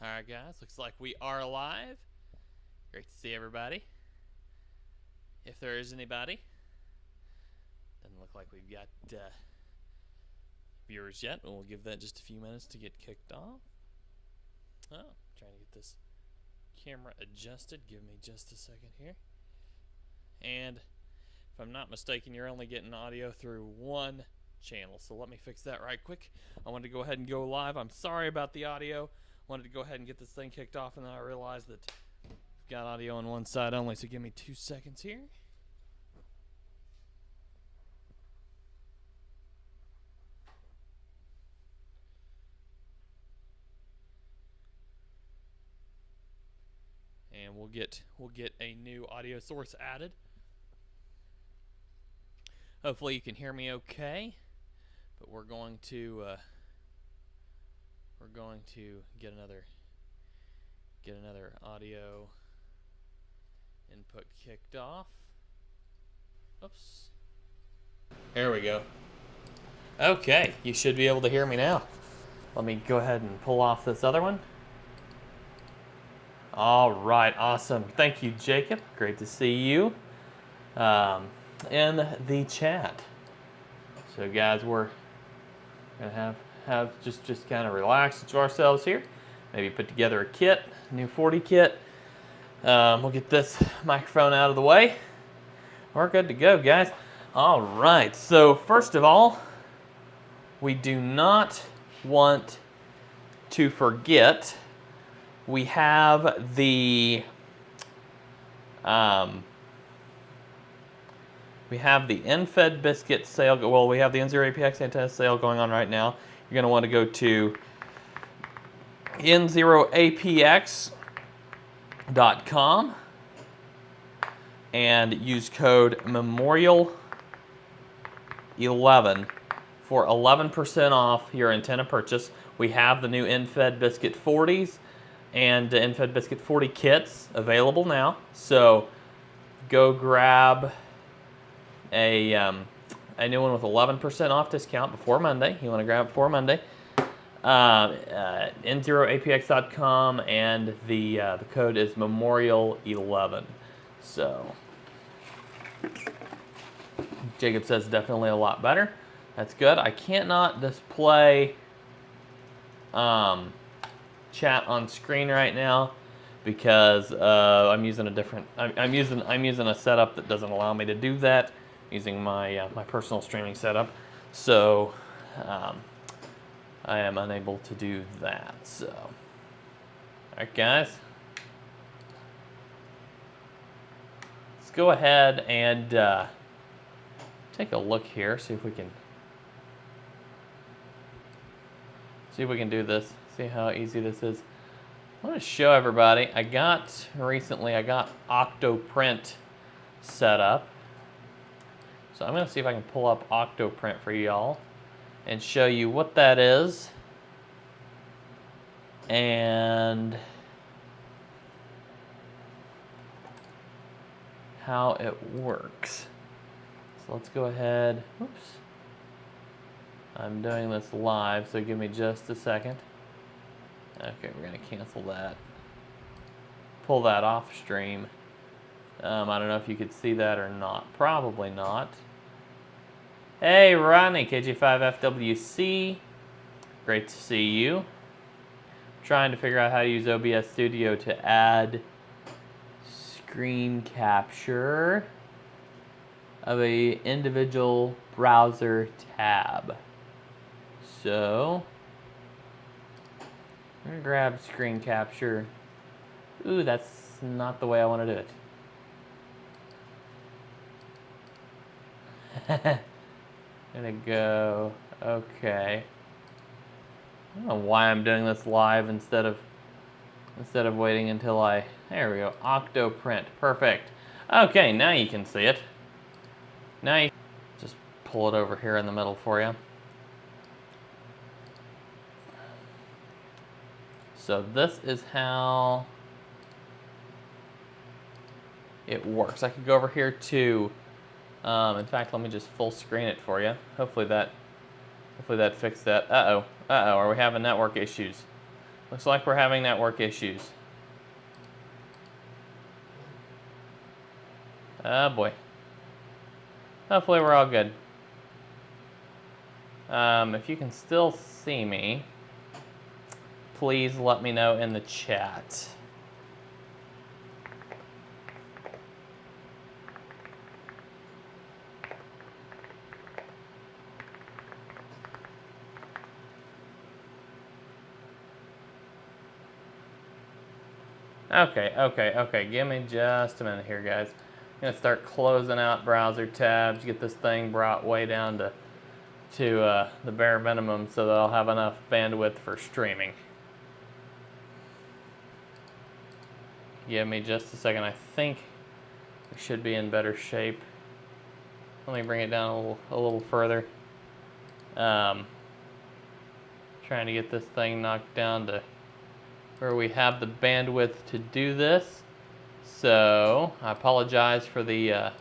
Alright guys, looks like we are live. Great to see everybody. If there is anybody. Doesn't look like we've got viewers yet, and we'll give that just a few minutes to get kicked off. Oh, trying to get this camera adjusted. Give me just a second here. And if I'm not mistaken, you're only getting audio through one channel, so let me fix that right quick. I wanted to go ahead and go live. I'm sorry about the audio. Wanted to go ahead and get this thing kicked off, and then I realized that I've got audio on one side only, so give me 2 seconds here. And we'll get a new audio source added. Hopefully you can hear me okay, but we're going to get another audio input kicked off. Oops. There we go. Okay, you should be able to hear me now. Let me go ahead and pull off this other one. All right, awesome. Thank you, Jacob. Great to see you in the chat. So, guys, we're gonna have just kind of relax to ourselves here. Maybe put together a kit, new 40 kit. We'll get this microphone out of the way. We're good to go, guys. All right. So first of all, we do not want to forget we have the N-Fed biscuit sale. Well, we have the N0APX Antennas sale going on right now. You're going to want to go to N0APX.com and use code MEMORIAL11 for 11% off your antenna purchase. We have the new N-Fed Biscuit 40s and N-Fed Biscuit 40 kits available now. So go grab a new one with 11% off discount before Monday. You want to grab it before Monday. N0APX.com, and the code is Memorial11. So Jacob says definitely a lot better. That's good. I cannot display chat on screen right now because I'm using a different. I'm using a setup that doesn't allow me to do that. I'm using my my personal streaming setup, so I am unable to do that. So, all right, guys, let's go ahead and take a look here. See if we can do this. See how easy this is. I want to show everybody. I got Octoprint set up. So I'm going to see if I can pull up Octoprint for y'all and show you what that is and how it works. So let's go ahead. Oops. I'm doing this live, so give me just a second. Okay, we're going to cancel that. Pull that off stream. I don't know if you could see that or not. Probably not. Hey, Ronnie, KG5FWC. Great to see you. Trying to figure out how to use OBS Studio to add screen capture of a individual browser tab. So, I'm going to grab screen capture. Ooh, that's not the way I want to do it. Gonna go, okay. I don't know why I'm doing this live instead of waiting until there we go, Octoprint, perfect. Okay, now you can see it. Now you just pull it over here in the middle for you. So this is how it works. I could go over here to in fact, let me just full screen it for you. Hopefully that fixed that. Uh-oh, are we having network issues? Looks like we're having network issues. Oh boy. Hopefully we're all good. If you can still see me, please let me know in the chat. Okay. Give me just a minute here, guys. I'm gonna start closing out browser tabs, get this thing brought way down to the bare minimum so that I'll have enough bandwidth for streaming. Give me just a second. I think we should be in better shape. Let me bring it down a little further. Trying to get this thing knocked down to where we have the bandwidth to do this. So I apologize for the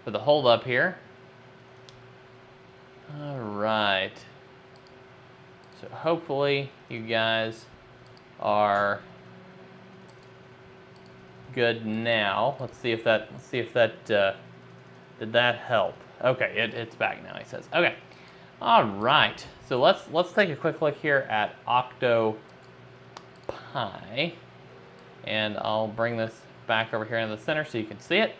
hold up here. All right. So hopefully you guys are good now. Let's see if that did that help. Okay, it's back now, he says. Okay. All right. So let's take a quick look here at OctoPi, and I'll bring this back over here in the center so you can see it.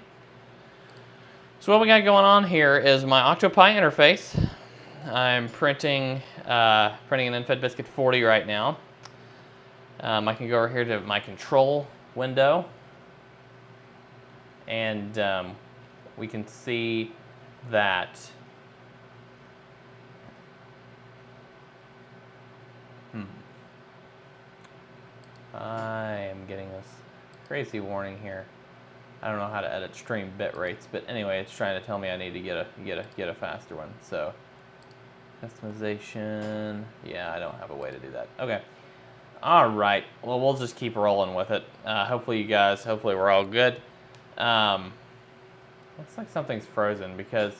So what we got going on here is my OctoPi interface. I'm printing an NFED Biscuit 40 right now. I can go over here to my control window, and we can see that I am getting this crazy warning here. I don't know how to edit stream bit rates, but anyway, it's trying to tell me I need to get a faster one. So customization, yeah, I don't have a way to do that. Okay, all right. Well, we'll just keep rolling with it. Hopefully we're all good. Looks like something's frozen because,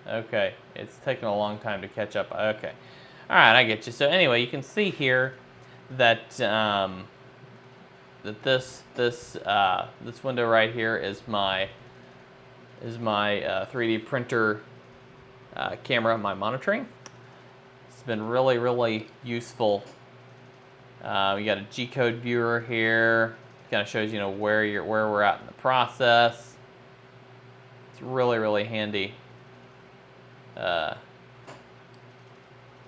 okay, it's taken a long time to catch up. Okay, all right, I get you. So anyway, you can see here that this window right here is my 3D printer camera, my monitoring. It's been really useful. We got a G-code viewer here. It kind of shows where we're at in the process. It's really handy.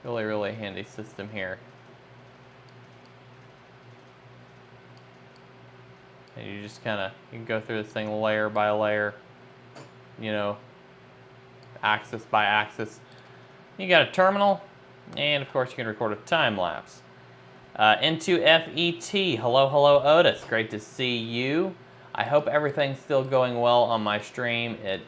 Really handy system here. And you just you can go through this thing layer by layer, axis by axis. You got a terminal, and of course you can record a time lapse. N0APX, hello Otis, great to see you. I hope everything's still going well on my stream. It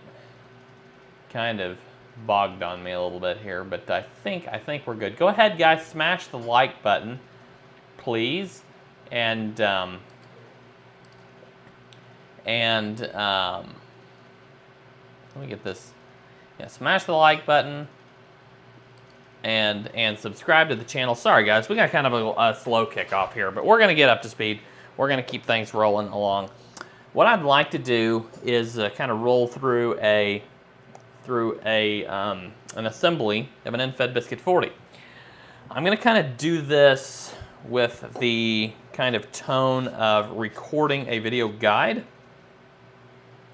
kind of bogged on me a little bit here, but I think we're good. Go ahead, guys, smash the like button, please, and let me get this. Yeah, smash the like button and subscribe to the channel. Sorry, guys, we got kind of a slow kickoff here, but we're gonna get up to speed. We're gonna keep things rolling along. What I'd like to do is kind of roll through an assembly of an NFED Biscuit 40. I'm gonna kind of do this with the kind of tone of recording a video guide,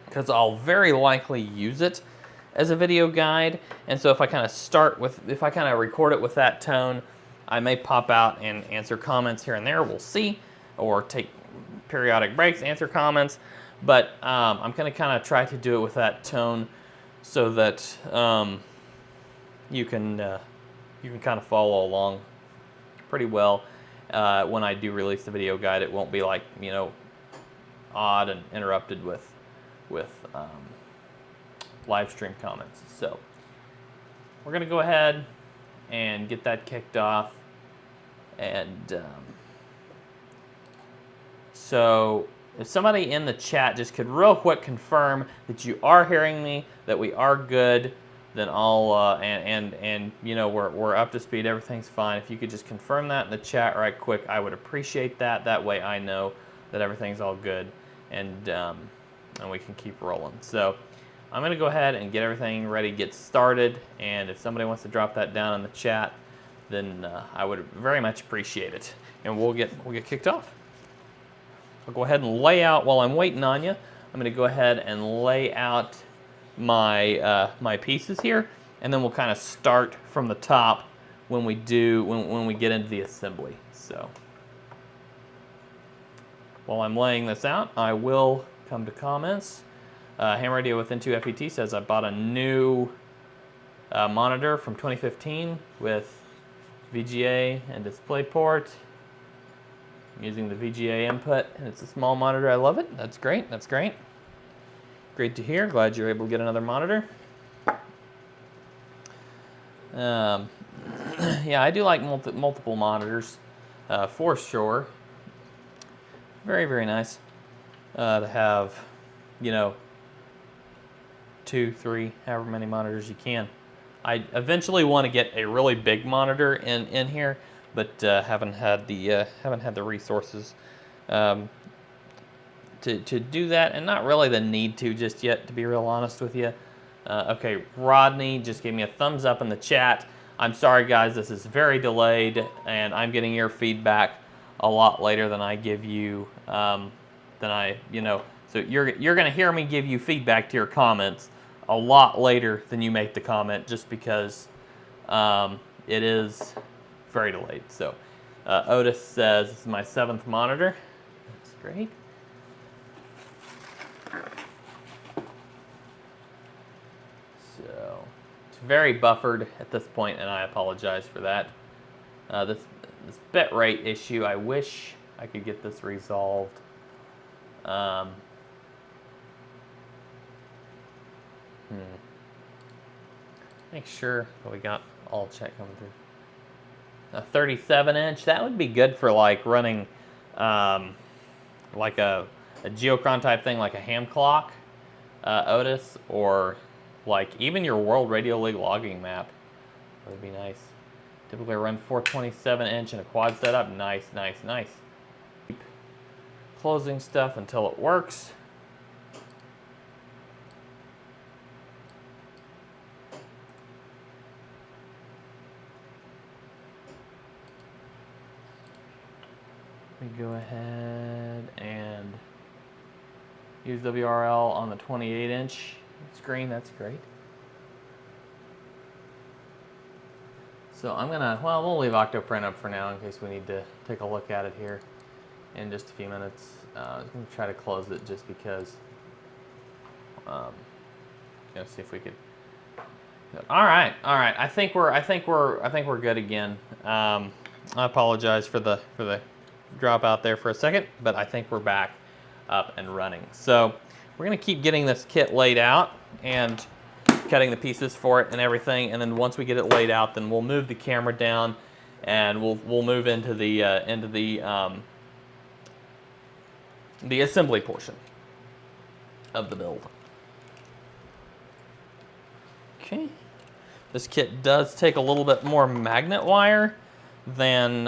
because I'll very likely use it as a video guide. And so if I kind of record it with that tone, I may pop out and answer comments here and there, we'll see, or take periodic breaks, answer comments. But I'm going to kind of try to do it with that tone so that you can kind of follow along pretty well. When I do release the video guide, it won't be like, odd and interrupted with live stream comments. So we're gonna go ahead and get that kicked off. And so if somebody in the chat just could real quick confirm that you are hearing me, that we are good then I'll and you know, we're up to speed. Everything's fine. If you could just confirm that in the chat right quick, I would appreciate that. That way I know that everything's all good, and we can keep rolling. So I'm going to go ahead and get everything ready, get started, and if somebody wants to drop that down in the chat, then I would very much appreciate it, and we'll get kicked off. I'll go ahead and lay out while I'm waiting on you. I'm going to go ahead and lay out my my pieces here, and then we'll kind of start from the top when we get into the assembly. So while I'm laying this out, I will come to comments. Ham Radio with N0APX says I bought a new monitor from 2015 with VGA and DisplayPort. I'm using the VGA input, and it's a small monitor. I love it. That's great. That's great. Great to hear. Glad you're able to get another monitor. Yeah, I do like multiple monitors for sure. Very, very nice to have, you know, 2, 3, however many monitors you can. I eventually want to get a really big monitor in here, but haven't had the resources to do that, and not really the need to just yet, to be real honest with you. Okay, Rodney just gave me a thumbs up in the chat. I'm sorry guys, this is very delayed, and I'm getting your feedback a lot later than I give you, you know, so you're gonna hear me give you feedback to your comments a lot later than you make the comment, just because it is very delayed. So Otis says, this is my 7th monitor. That's great. So it's very buffered at this point, and I apologize for that. This bit rate issue, I wish I could get this resolved. Make sure that we got all check coming through. A 37-inch, that would be good for like running like a geochron type thing, like a ham clock, Otis, or like even your World Radio League logging map. That would be nice. Typically run 427-inch in a quad setup. Nice, nice, nice. Keep closing stuff until it works. We go ahead and use WRL on the 28-inch screen. That's great. So I'm gonna, well, we'll leave Octoprint up for now in case we need to take a look at it here in just a few minutes. I'm gonna try to close it just because, you know, see if we could. All right. I think we're good again. I apologize for the drop out there for a second, but I think we're back up and running. So we're gonna keep getting this kit laid out and cutting the pieces for it and everything, and then once we get it laid out, then we'll move the camera down and we'll move into the assembly portion of the build. Okay, this kit does take a little bit more magnet wire than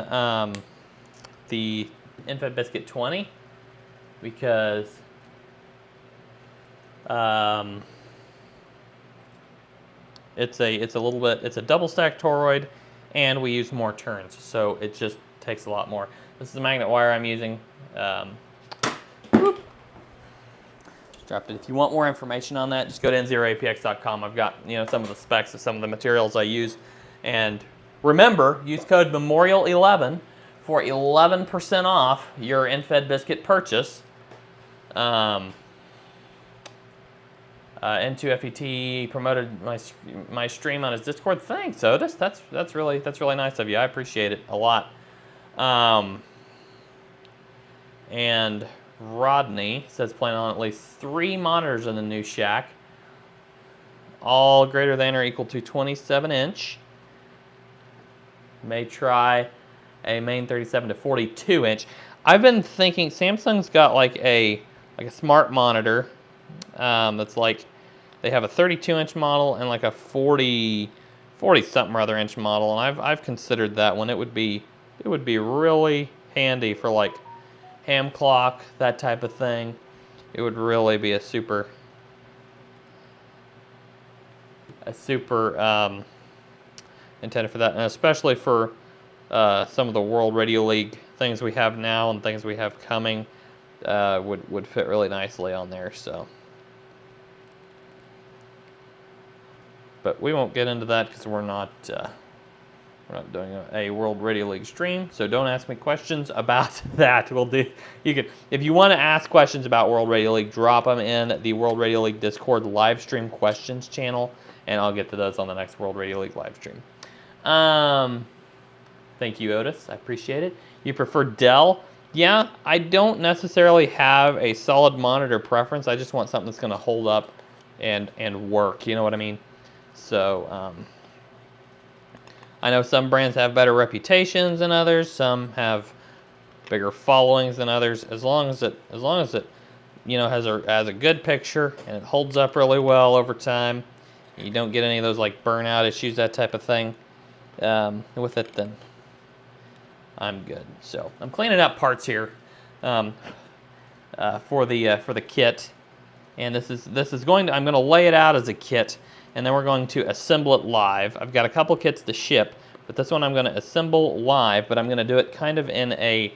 the Infed Biscuit 20, because it's a double stack toroid, and we use more turns, so it just takes a lot more. This is the magnet wire I'm using. Just dropped it. If you want more information on that, just go to N0APX.com. I've got, you know, some of the specs of some of the materials I use, and remember, use code MEMORIAL11 for 11% off your Infed Biscuit purchase. N0APX promoted my stream on his Discord. Thanks, Otis. That's really nice of you. I appreciate it a lot. And Rodney says planning on at least 3 monitors in the new shack, all greater than or equal to 27-inch. May try a main 37 to 42-inch. I've been thinking Samsung's got like a smart monitor that's like, They have a 32-inch model and like a 40 something or other inch model, and I've considered that one. It would be really handy for like ham clock, that type of thing. It would really be a super antenna for that, and especially for some of the World Radio League things we have now and things we have coming, would fit really nicely on there. So, but we won't get into that because we're not doing a World Radio League stream. So don't ask me questions about that. You can, if you want to ask questions about World Radio League, drop them in the World Radio League Discord live stream questions channel, and I'll get to those on the next World Radio League live stream. Thank you, Otis. I appreciate it. You prefer Dell? Yeah, I don't necessarily have a solid monitor preference. I just want something that's going to hold up and work. You know what I mean? So I know some brands have better reputations than others. Some have bigger followings than others. As long as it has a good picture and it holds up really well over time, you don't get any of those like burnout issues, that type of thing with it, then I'm good. So I'm cleaning up parts here for the kit, and this is going to, I'm going to lay it out as a kit, and then we're going to assemble it live. I've got a couple kits to ship, but this one I'm going to assemble live, but I'm going to do it kind of in a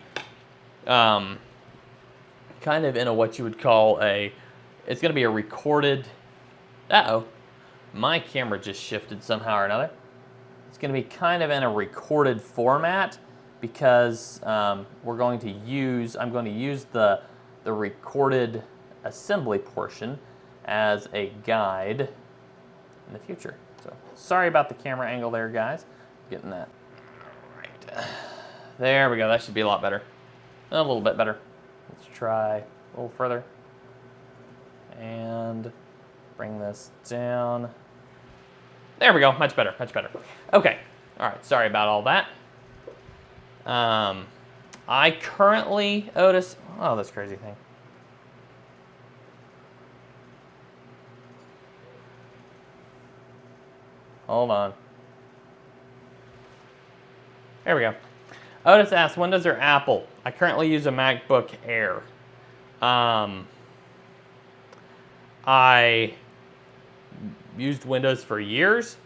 what you would call it's going to be a recorded. My camera just shifted somehow or another. It's going to be kind of in a recorded format, because I'm going to use the recorded assembly portion as a guide in the future. So sorry about the camera angle there, guys. Getting that right. There we go. That should be a lot better. A little bit better. Let's try a little further and bring this down. There we go. Much better. Much better. Okay. All right. Sorry about all that. I currently, Otis, oh, this crazy thing. Hold on. There we go. Otis asks, Windows or Apple? I currently use a MacBook Air. I used Windows for years,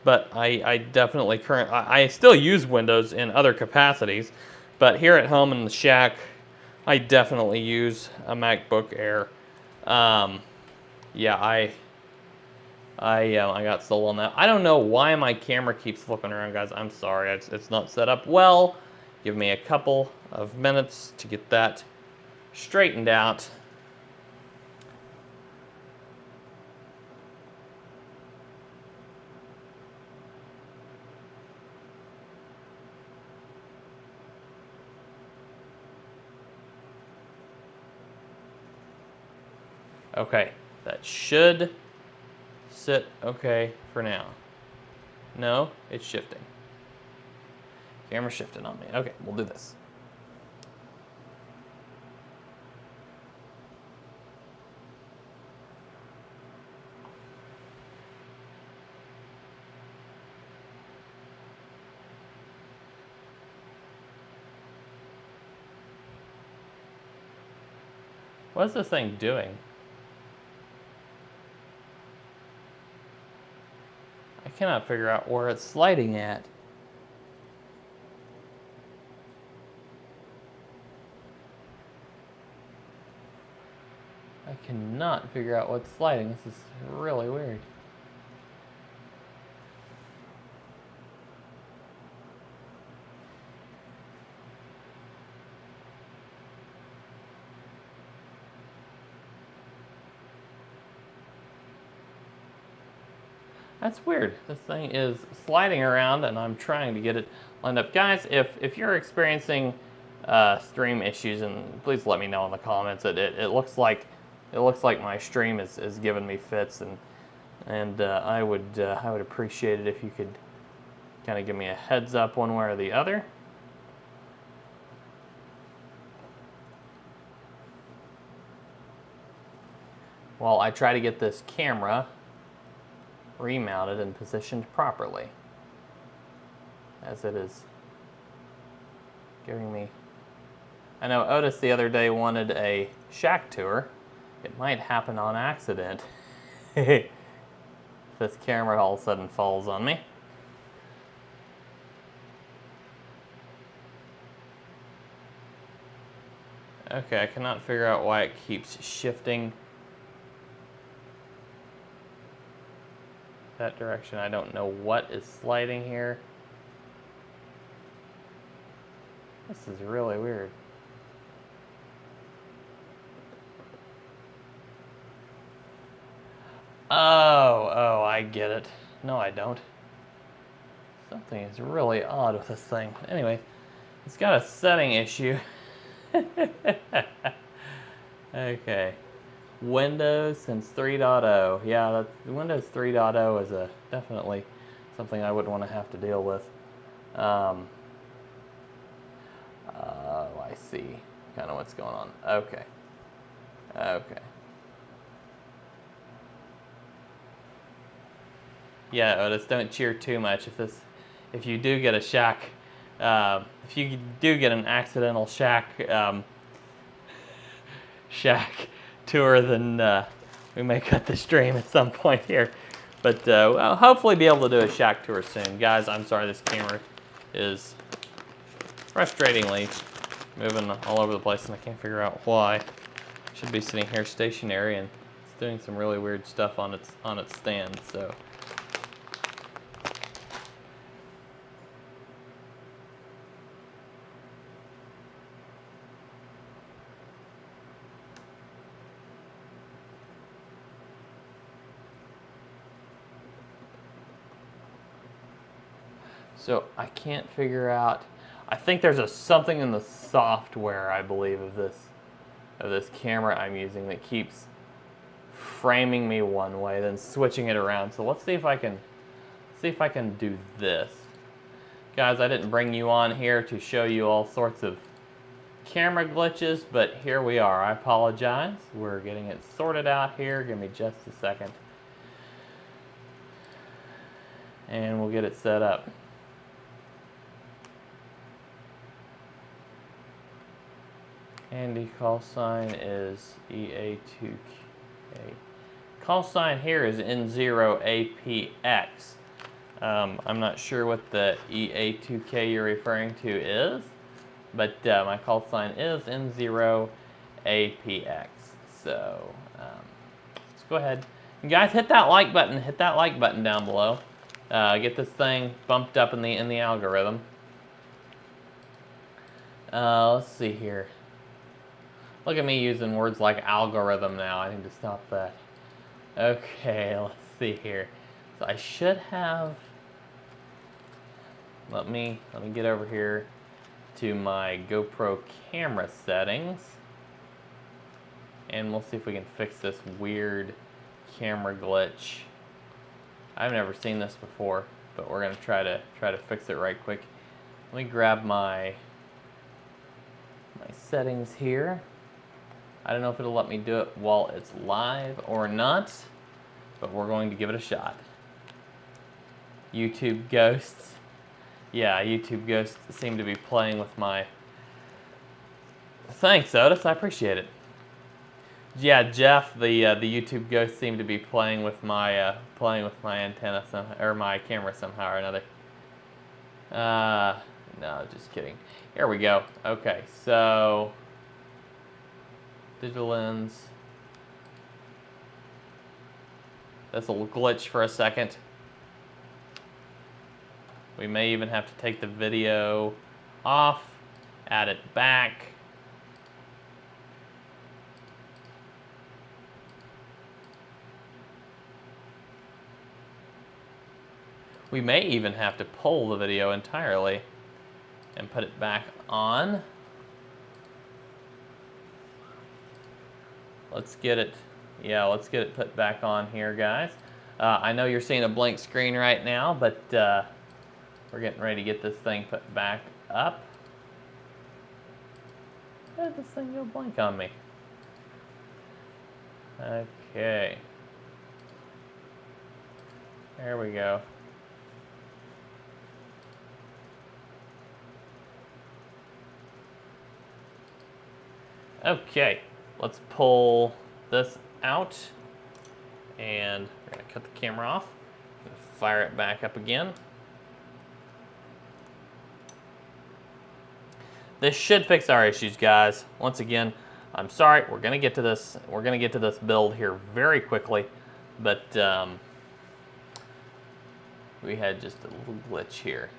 but I definitely I still use Windows in other capacities, but here at home in the shack, I definitely use a MacBook Air. Yeah, I got sold on that. I don't know why my camera keeps flipping around, guys. I'm sorry, it's not set up well. Give me a couple of minutes to get that straightened out. Okay, that should sit okay for now. No, it's shifting. Camera shifted on me. Okay, we'll do this. What is this thing doing? I cannot figure out where it's sliding at. I cannot figure out what's sliding. This is really weird. That's weird. This thing is sliding around and I'm trying to get it lined up. Guys, if you're experiencing stream issues, and please let me know in the comments. It looks like my stream is giving me fits, and I would appreciate it if you could kind of give me a heads up one way or the other. While I try to get this camera remounted and positioned properly, as it is giving me. I know Otis the other day wanted a shack tour. It might happen on accident. This camera all of a sudden falls on me. Okay, I cannot figure out why it keeps shifting that direction. I don't know what is sliding here. This is really weird. Oh, I get it. No, I don't. Something is really odd with this thing. Anyway, it's got a setting issue. Okay. Windows since 3.0. Yeah, Windows 3.0 is definitely something I wouldn't want to have to deal with. I see kind of what's going on. Okay. Yeah, Otis, don't cheer too much if you do get a shack, if you do get an accidental shack tour, then we may cut the stream at some point here. But we'll hopefully be able to do a shack tour soon. Guys, I'm sorry this camera is frustratingly moving all over the place and I can't figure out why. It should be sitting here stationary and it's doing some really weird stuff on its stand, so. So I can't figure out. I think there's something in the software, I believe, of this camera I'm using that keeps framing me one way, then switching it around. So let's see if I can do this. Guys, I didn't bring you on here to show you all sorts of camera glitches, but here we are. I apologize. We're getting it sorted out here. Give me just a second. And we'll get it set up. Andy, call sign is EA2K. Call sign here is N0APX. I'm not sure what the EA2K you're referring to is, but my call sign is N0APX. So let's go ahead. And guys, hit that like button. Hit that like button down below. Get this thing bumped up in the algorithm. Let's see here. Look at me using words like algorithm now. I need to stop that. Okay, let's see here. So I should have. Let me get over here to my GoPro camera settings, and we'll see if we can fix this weird camera glitch. I've never seen this before, but we're gonna try to fix it right quick. Let me grab my settings here. I don't know if it'll let me do it while it's live or not, but we're going to give it a shot. YouTube ghosts. Yeah, YouTube ghosts seem to be playing with my. Thanks, Otis. I appreciate it. Yeah, Jeff, the YouTube ghosts seem to be playing with my antenna or my camera somehow or another. No, just kidding. Here we go. Okay, so. Digital lens. This will glitch for a second. We may even have to take the video off, add it back. We may even have to pull the video entirely and put it back on. Let's get it put back on here, guys. I know you're seeing a blank screen right now, but we're getting ready to get this thing put back up. How did this thing go blank on me? Okay. There we go. Okay, let's pull this out, and we're gonna cut the camera off. Fire it back up again. This should fix our issues, guys. Once again, I'm sorry. We're gonna get to this. We're gonna get to this build here very quickly, but we had just a little glitch here.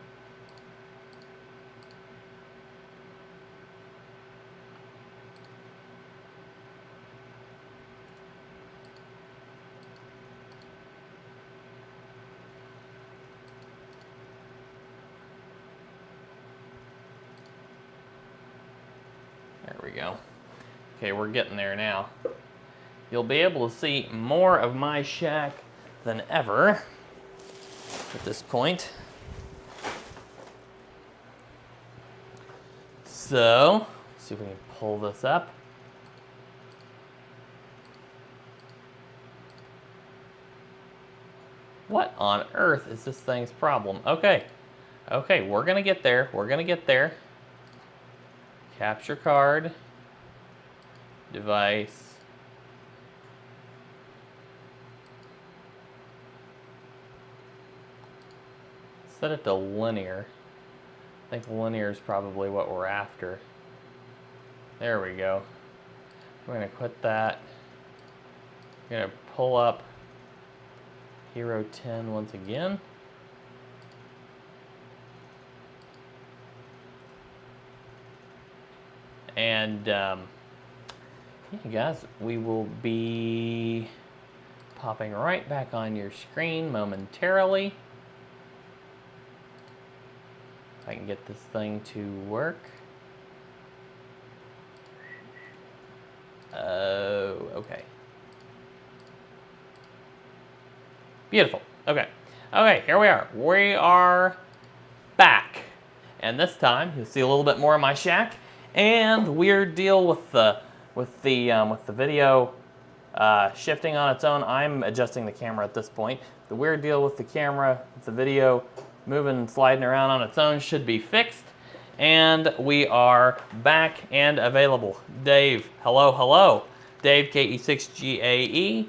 There we go. Okay, we're getting there now. You'll be able to see more of my shack than ever at this point. So, let's see if we can pull this up. What on earth is this thing's problem? Okay, we're gonna get there. We're gonna get there. Capture card, device. Set it to linear. I think linear is probably what we're after. There we go. We're gonna quit that. We're gonna pull up Hero 10 once again. And yeah, guys, we will be popping right back on your screen momentarily. If I can get this thing to work. Oh, okay. Beautiful. Okay. Okay, here we are. We are back. And this time, you'll see a little bit more of my shack. And weird deal with the video shifting on its own. I'm adjusting the camera at this point. The weird deal with the camera, with the video moving and sliding around on its own should be fixed. And we are back and available. Dave, hello, hello. Dave, KE6GAE,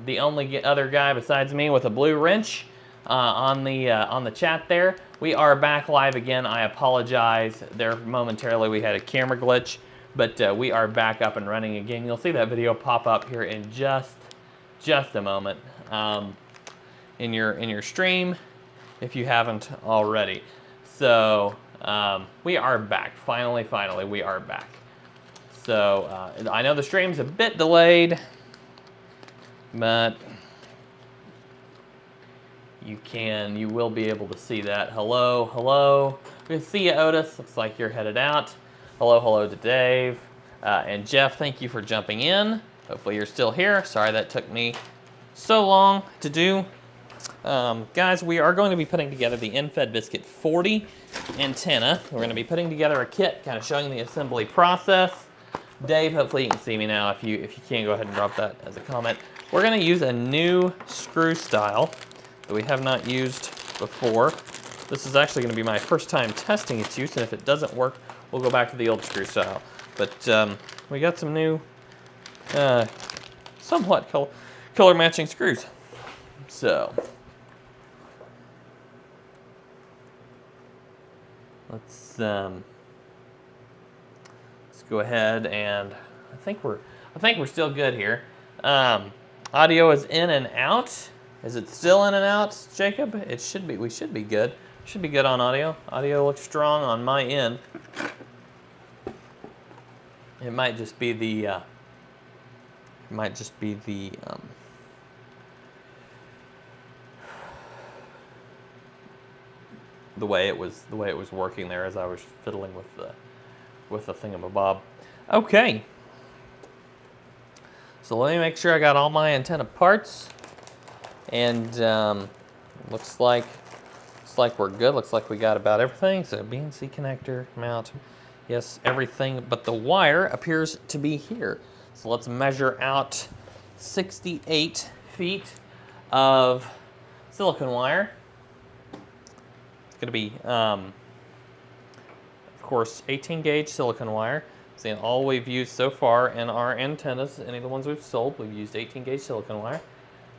the only other guy besides me with a blue wrench on the chat there. We are back live again. I apologize. There momentarily we had a camera glitch, but we are back up and running again. You'll see that video pop up here in just a moment in your stream if you haven't already. So we are back. Finally, we are back. So I know the stream's a bit delayed, but you will be able to see that. Hello, hello. We can see you, Otis. Looks like you're headed out. Hello, hello to Dave. And Jeff, thank you for jumping in. Hopefully you're still here. Sorry that took me so long to do. Guys, we are going to be putting together the N0APX Biscuit 40 antenna. We're going to be putting together a kit, kind of showing the assembly process. Dave, hopefully you can see me now. If you can, go ahead and drop that as a comment. We're going to use a new screw style that we have not used before. This is actually going to be my first time testing its use, and if it doesn't work, we'll go back to the old screw style. But we got some new, somewhat color matching screws. So let's go ahead, and I think we're still good here. Audio is in and out. Is it still in and out, Jacob? It should be. We should be good. Should be good on audio. Audio looks strong on my end. It might just be the. The way it was working there as I was fiddling with the thingamabob. Okay. So let me make sure I got all my antenna parts. And looks like we're good. Looks like we got about everything. So BNC connector, mount, yes, everything. But the wire appears to be here. So let's measure out 68 feet of silicon wire. It's going to be, of course, 18 gauge silicon wire. See, all we've used so far in our antennas, any of the ones we've sold, we've used 18 gauge silicon wire.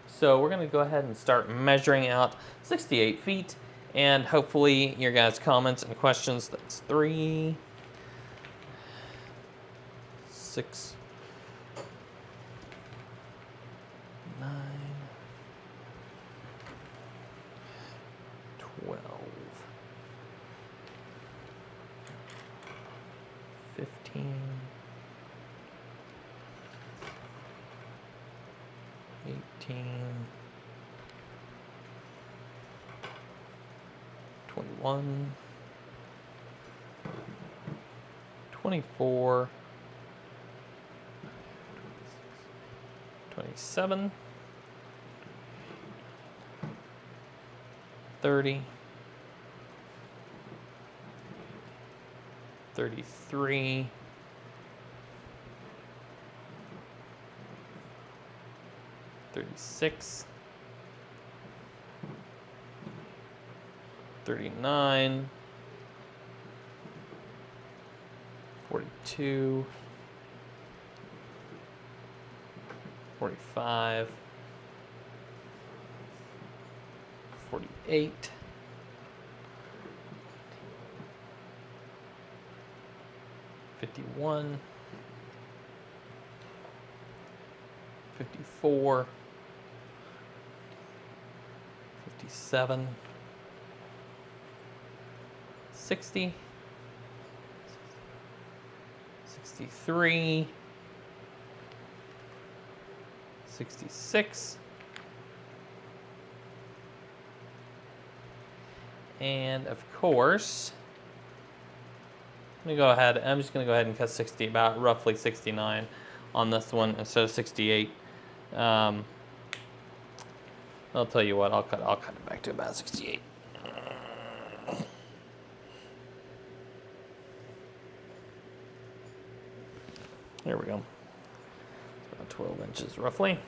So we're going to go ahead and start measuring out 68 feet, and hopefully your guys' comments and questions. That's 3, 6, 9, 12, 15, 18, 21, 24, 27, 30, 33, 36, 39, 42, 45, 48, 51, 54, 57, 60, 63, 66, and of course, I'm just going to go ahead and cut 60, about roughly 69 on this one instead of 68. I'll tell you what, I'll cut it back to about 68. There we go. About 12 inches roughly.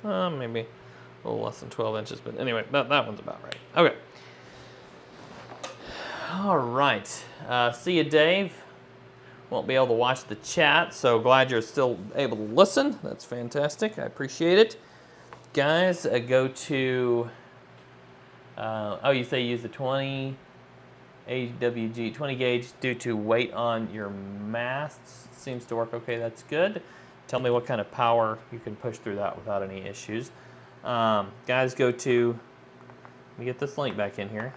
Maybe a little less than 12 inches, but anyway, that one's about right. Okay. All right. See you, Dave. Won't be able to watch the chat, so glad you're still able to listen. That's fantastic. I appreciate it. Guys, go to, you say use the 20 AWG 20 gauge due to weight on your masts. Seems to work okay, that's good. Tell me what kind of power you can push through that without any issues. Guys, go to, let me get this link back in here.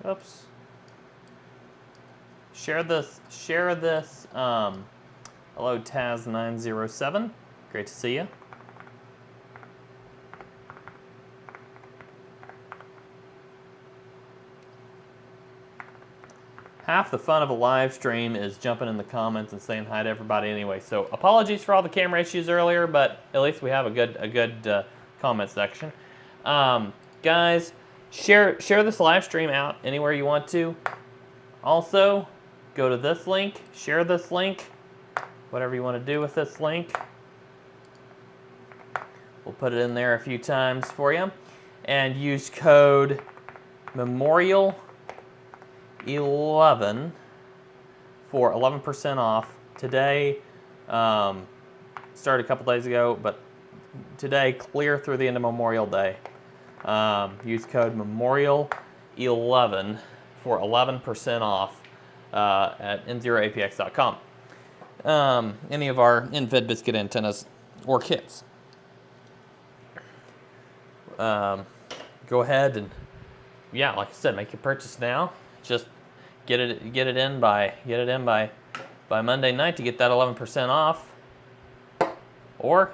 Oops. Share this. Hello, Taz907. Great to see you. Half the fun of a live stream is jumping in the comments and saying hi to everybody anyway. So apologies for all the camera issues earlier, but at least we have a good comment section. Guys, share this live stream out anywhere you want to. Also, go to this link, share this link, whatever you want to do with this link. We'll put it in there a few times for you. And use code MEMORIAL11 for 11% off. Today, started a couple days ago, but today, clear through the end of Memorial Day. Use code MEMORIAL11 for 11% off at N0APX.com. Any of our in-fed biscuit antennas or kits. Go ahead and, yeah, like I said, make your purchase now. Just get it in by Monday night to get that 11% off. Or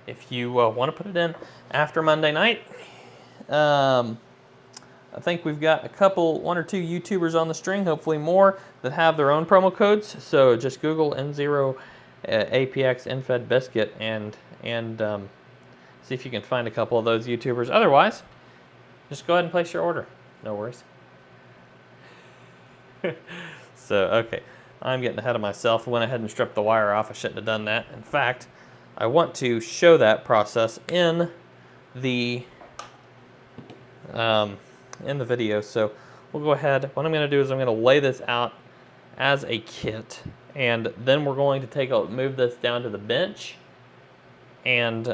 if you want to put it in after Monday night, I think we've got one or two YouTubers on the string, hopefully more, that have their own promo codes. So just Google N0APX in-fed biscuit and see if you can find a couple of those YouTubers. Otherwise, just go ahead and place your order. No worries. So, okay, I'm getting ahead of myself. I went ahead and stripped the wire off. I shouldn't have done that. In fact, I want to show that process in the video. So we'll go ahead. What I'm going to do is I'm going to lay this out as a kit, and then we're going to move this down to the bench and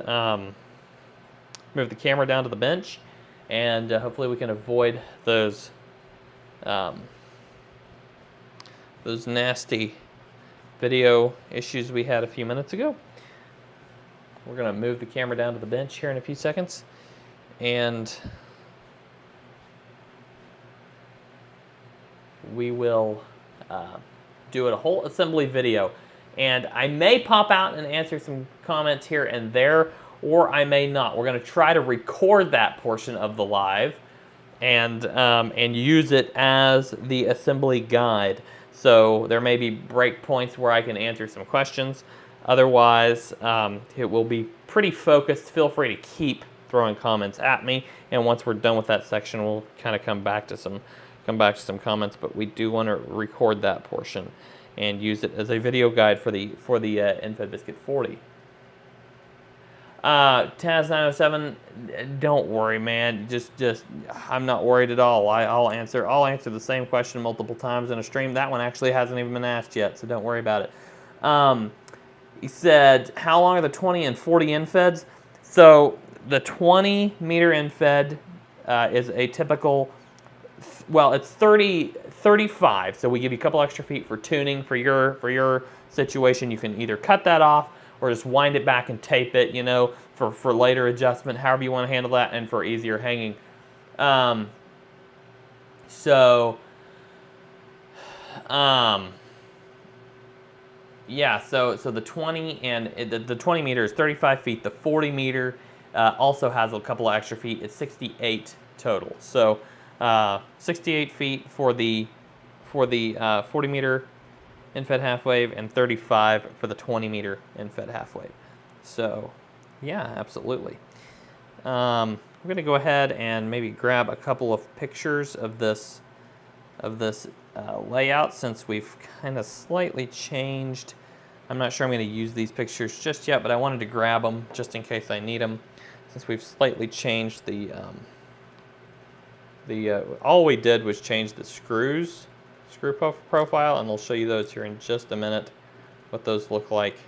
move the camera down to the bench, and hopefully we can avoid those nasty video issues we had a few minutes ago. We're going to move the camera down to the bench here in a few seconds, and we will do a whole assembly video. And I may pop out and answer some comments here and there, or I may not. We're going to try to record that portion of the live and use it as the assembly guide. So there may be breakpoints where I can answer some questions. Otherwise, it will be pretty focused. Feel free to keep throwing comments at me, and once we're done with that section, we'll kind of come back to some comments. But we do want to record that portion and use it as a video guide for the NFED Biscuit 40. Taz907, don't worry, man. Just I'm not worried at all. I'll answer the same question multiple times in a stream. That one actually hasn't even been asked yet, so don't worry about it. He said, how long are the 20 and 40 NFEDs? So the 20 meter NFED is a typical, well, it's 35. So we give you a couple extra feet for tuning for your situation. You can either cut that off or just wind it back and tape it, you know, for later adjustment, however you want to handle that, and for easier hanging. Yeah, so the 20 and the 20 meter is 35 feet. The 40 meter also has a couple of extra feet. It's 68 total. So 68 feet for the 40 meter NFED half wave, and 35 for the 20 meter NFED half wave. So yeah, absolutely. I'm going to go ahead and maybe grab a couple of pictures of this layout, since we've kind of slightly changed. I'm not sure I'm going to use these pictures just yet, but I wanted to grab them just in case I need them, since we've slightly changed all we did was change the screw profile, and I'll show you those here in just a minute, what those look like.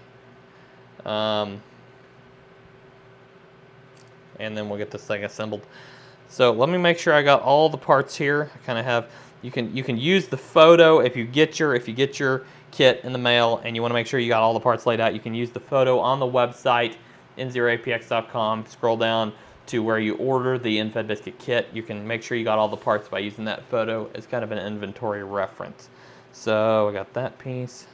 And then we'll get this thing assembled. So let me make sure I got all the parts here. I kind of have, you can use the photo if you get your kit in the mail and you want to make sure you got all the parts laid out. You can use the photo on the website, N0APX.com. Scroll down to where you order the NFED Biscuit kit. You can make sure you got all the parts by using that photo as kind of an inventory reference. So I got that piece,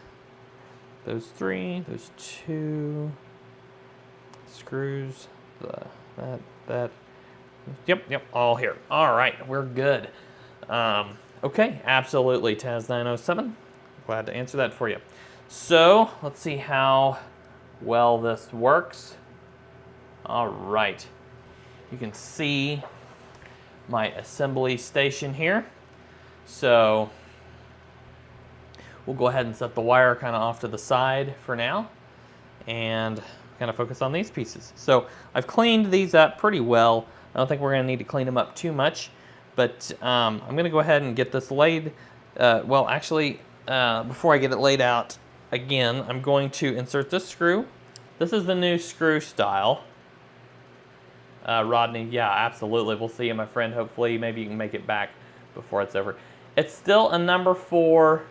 those 3, those 2 screws, that. Yep, all here. All right, we're good. Okay, absolutely, Taz907. Glad to answer that for you. So let's see how well this works. All right. You can see my assembly station here. So we'll go ahead and set the wire kind of off to the side for now and kind of focus on these pieces. So I've cleaned these up pretty well. I don't think we're going to need to clean them up too much, but I'm going to go ahead and get this laid. Well, actually, before I get it laid out again, I'm going to insert this screw. This is the new screw style. Rodney, yeah, absolutely. We'll see you, my friend. Hopefully, maybe you can make it back before it's over. It's still a number 4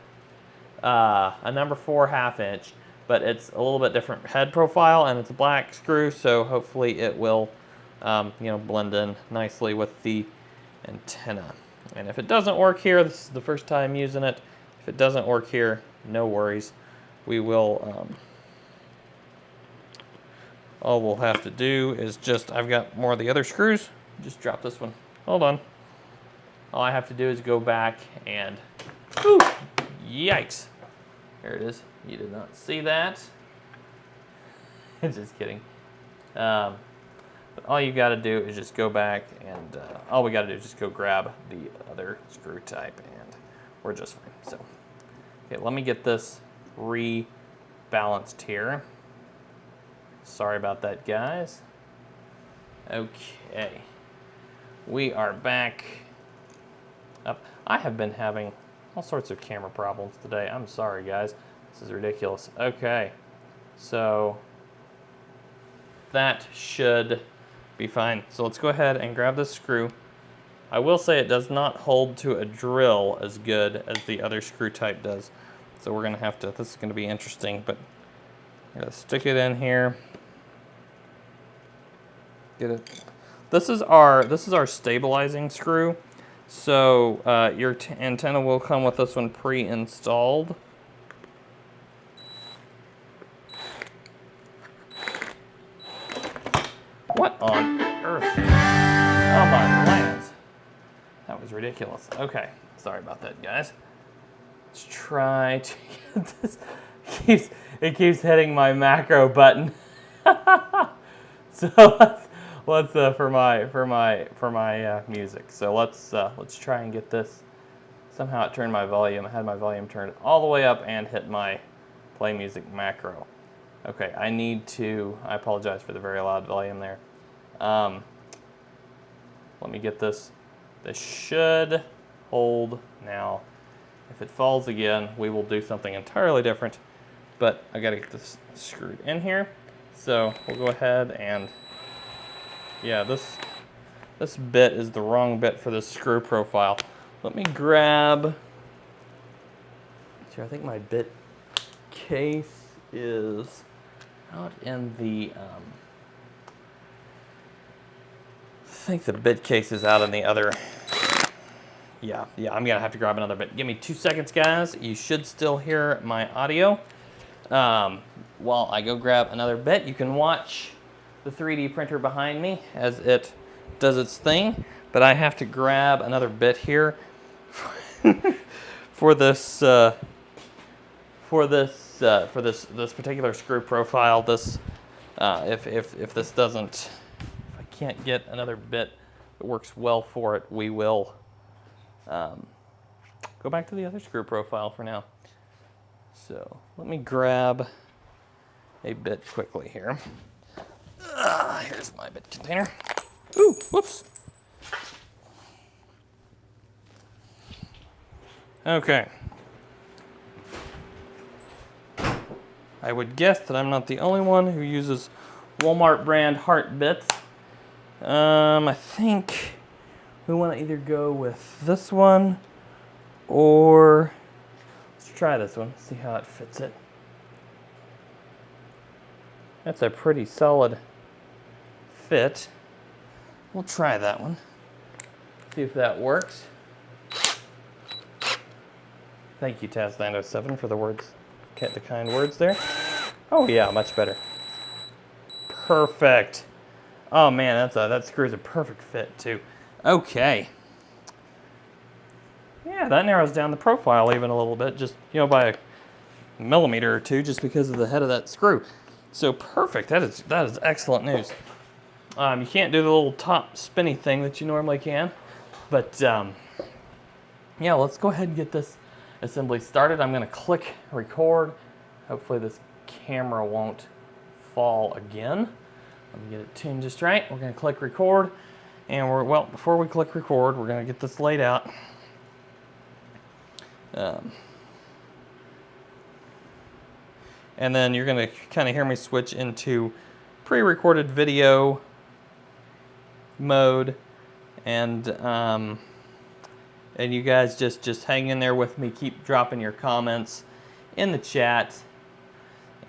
half-inch, but it's a little bit different head profile, and it's a black screw, so hopefully it will, blend in nicely with the antenna. And if it doesn't work here, this is the first time using it. If it doesn't work here, no worries. We will. All we'll have to do is I've got more of the other screws. Just drop this one. Hold on. All I have to do is go back and, whew, yikes. There it is. You did not see that. Just kidding. But all you got to do is just go back and all we got to do is just go grab the other screw type, and we're just fine. So, okay, let me get this rebalanced here. Sorry about that, guys. Okay, we are back up. I have been having all sorts of camera problems today. I'm sorry, guys. This is ridiculous. Okay, so that should be fine. So let's go ahead and grab this screw. I will say it does not hold to a drill as good as the other screw type does. So we're gonna have to, this is gonna be interesting, but I'm gonna stick it in here. Get it. This is our stabilizing screw. So your antenna will come with this one pre-installed. What on earth? Oh my lands. That was ridiculous. Okay, sorry about that, guys. Let's try to get this. It keeps hitting my macro button. So let's for my music. So let's try and get this. Somehow it turned my volume. I had my volume turned all the way up and hit my play music macro. Okay, I apologize for the very loud volume there. Let me get this. This should hold now. If it falls again, we will do something entirely different. But I gotta get this screwed in here. So we'll go ahead and, yeah, this bit is the wrong bit for this screw profile. Let me grab, I think my bit case is out in the, I think the bit case is out in the other, yeah, I'm gonna have to grab another bit. Give me 2 seconds, guys. You should still hear my audio. While I go grab another bit, you can watch the 3D printer behind me as it does its thing, but I have to grab another bit here for this particular screw profile. This if this doesn't, if I can't get another bit that works well for it, we will go back to the other screw profile for now. So let me grab a bit quickly here. Here's my bit container. Ooh, whoops. Okay. I would guess that I'm not the only one who uses Walmart brand heart bits. I think we want to either go with this one or let's try this one, see how it fits it. That's a pretty solid fit. We'll try that one. See if that works. Thank you, Taz N0APX for the words, the kind words there. Oh yeah, much better. Perfect. Oh man, that screw's a perfect fit too. Okay. Yeah, that narrows down the profile even a little bit, just by a millimeter or two, just because of the head of that screw. So perfect. That is excellent news. You can't do the little top spinny thing that you normally can, but yeah, let's go ahead and get this assembly started. I'm going to click record. Hopefully this camera won't fall again. Let me get it tuned just right. We're going to click record, and before we click record, we're going to get this laid out. And then you're going to kind of hear me switch into pre-recorded video mode, and you guys just hang in there with me. Keep dropping your comments in the chat,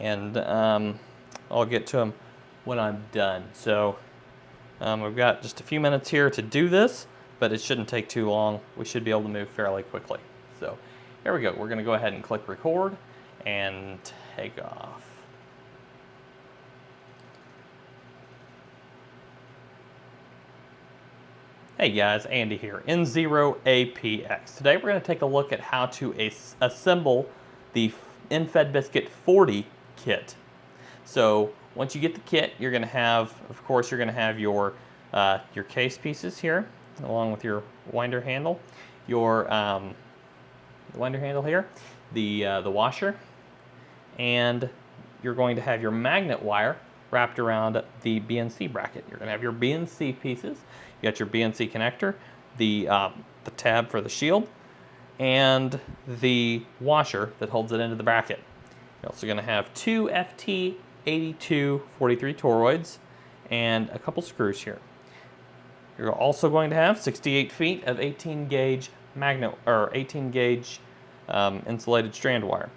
and I'll get to them when I'm done. So we've got just a few minutes here to do this, but it shouldn't take too long. We should be able to move fairly quickly. So here we go. We're going to go ahead and click record and take off. Hey guys, Andy here, N0APX. Today we're going to take a look at how to assemble the InFed Biscuit 40 kit. So once you get the kit, you're going to have, of course, your case pieces here, along with your winder handle, your winder handle here, the washer, and you're going to have your magnet wire wrapped around the BNC bracket. You're going to have your BNC pieces. You got your BNC connector, the tab for the shield, and the washer that holds it into the bracket. You're also going to have two FT8243 toroids and a couple screws here. You're also going to have 68 feet of 18 gauge magnet or 18 gauge insulated strand wire.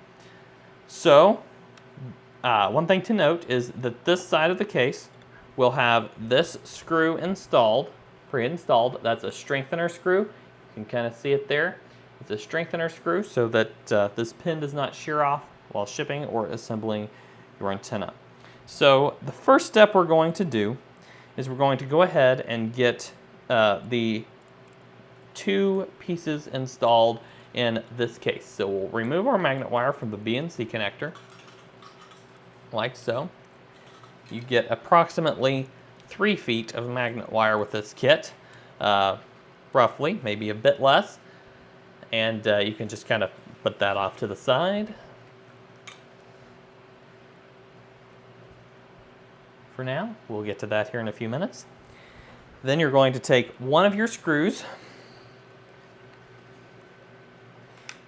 So one thing to note is that this side of the case will have this screw installed, pre-installed. That's a strengthener screw. You can kind of see it there. It's a strengthener screw so that this pin does not shear off while shipping or assembling your antenna. So the first step we're going to do is we're going to go ahead and get the two pieces installed in this case. So we'll remove our magnet wire from the BNC connector, like so. You get approximately 3 feet of magnet wire with this kit, roughly, maybe a bit less. And you can just kind of put that off to the side. For now, we'll get to that here in a few minutes. Then you're going to take one of your screws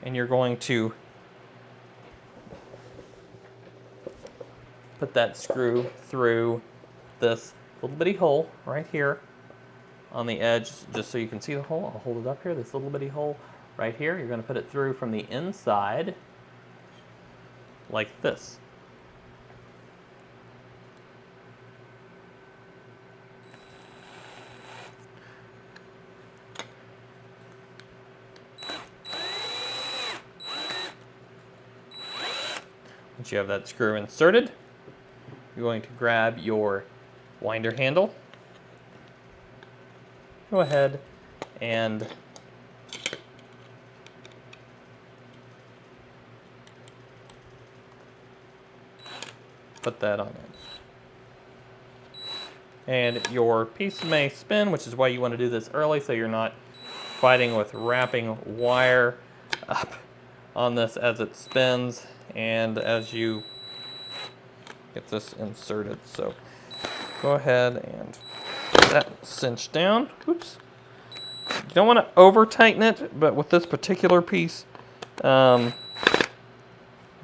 and you're going to put that screw through this little bitty hole right here on the edge, just so you can see the hole. I'll hold it up here, this little bitty hole right here. You're going to put it through from the inside like this. Once you have that screw inserted, you're going to grab your winder handle. Go ahead and put that on it. And your piece may spin, which is why you want to do this early so you're not fighting with wrapping wire up on this as it spins and as you get this inserted. So go ahead and get that cinched down. Oops. You don't want to over tighten it, but with this particular piece, you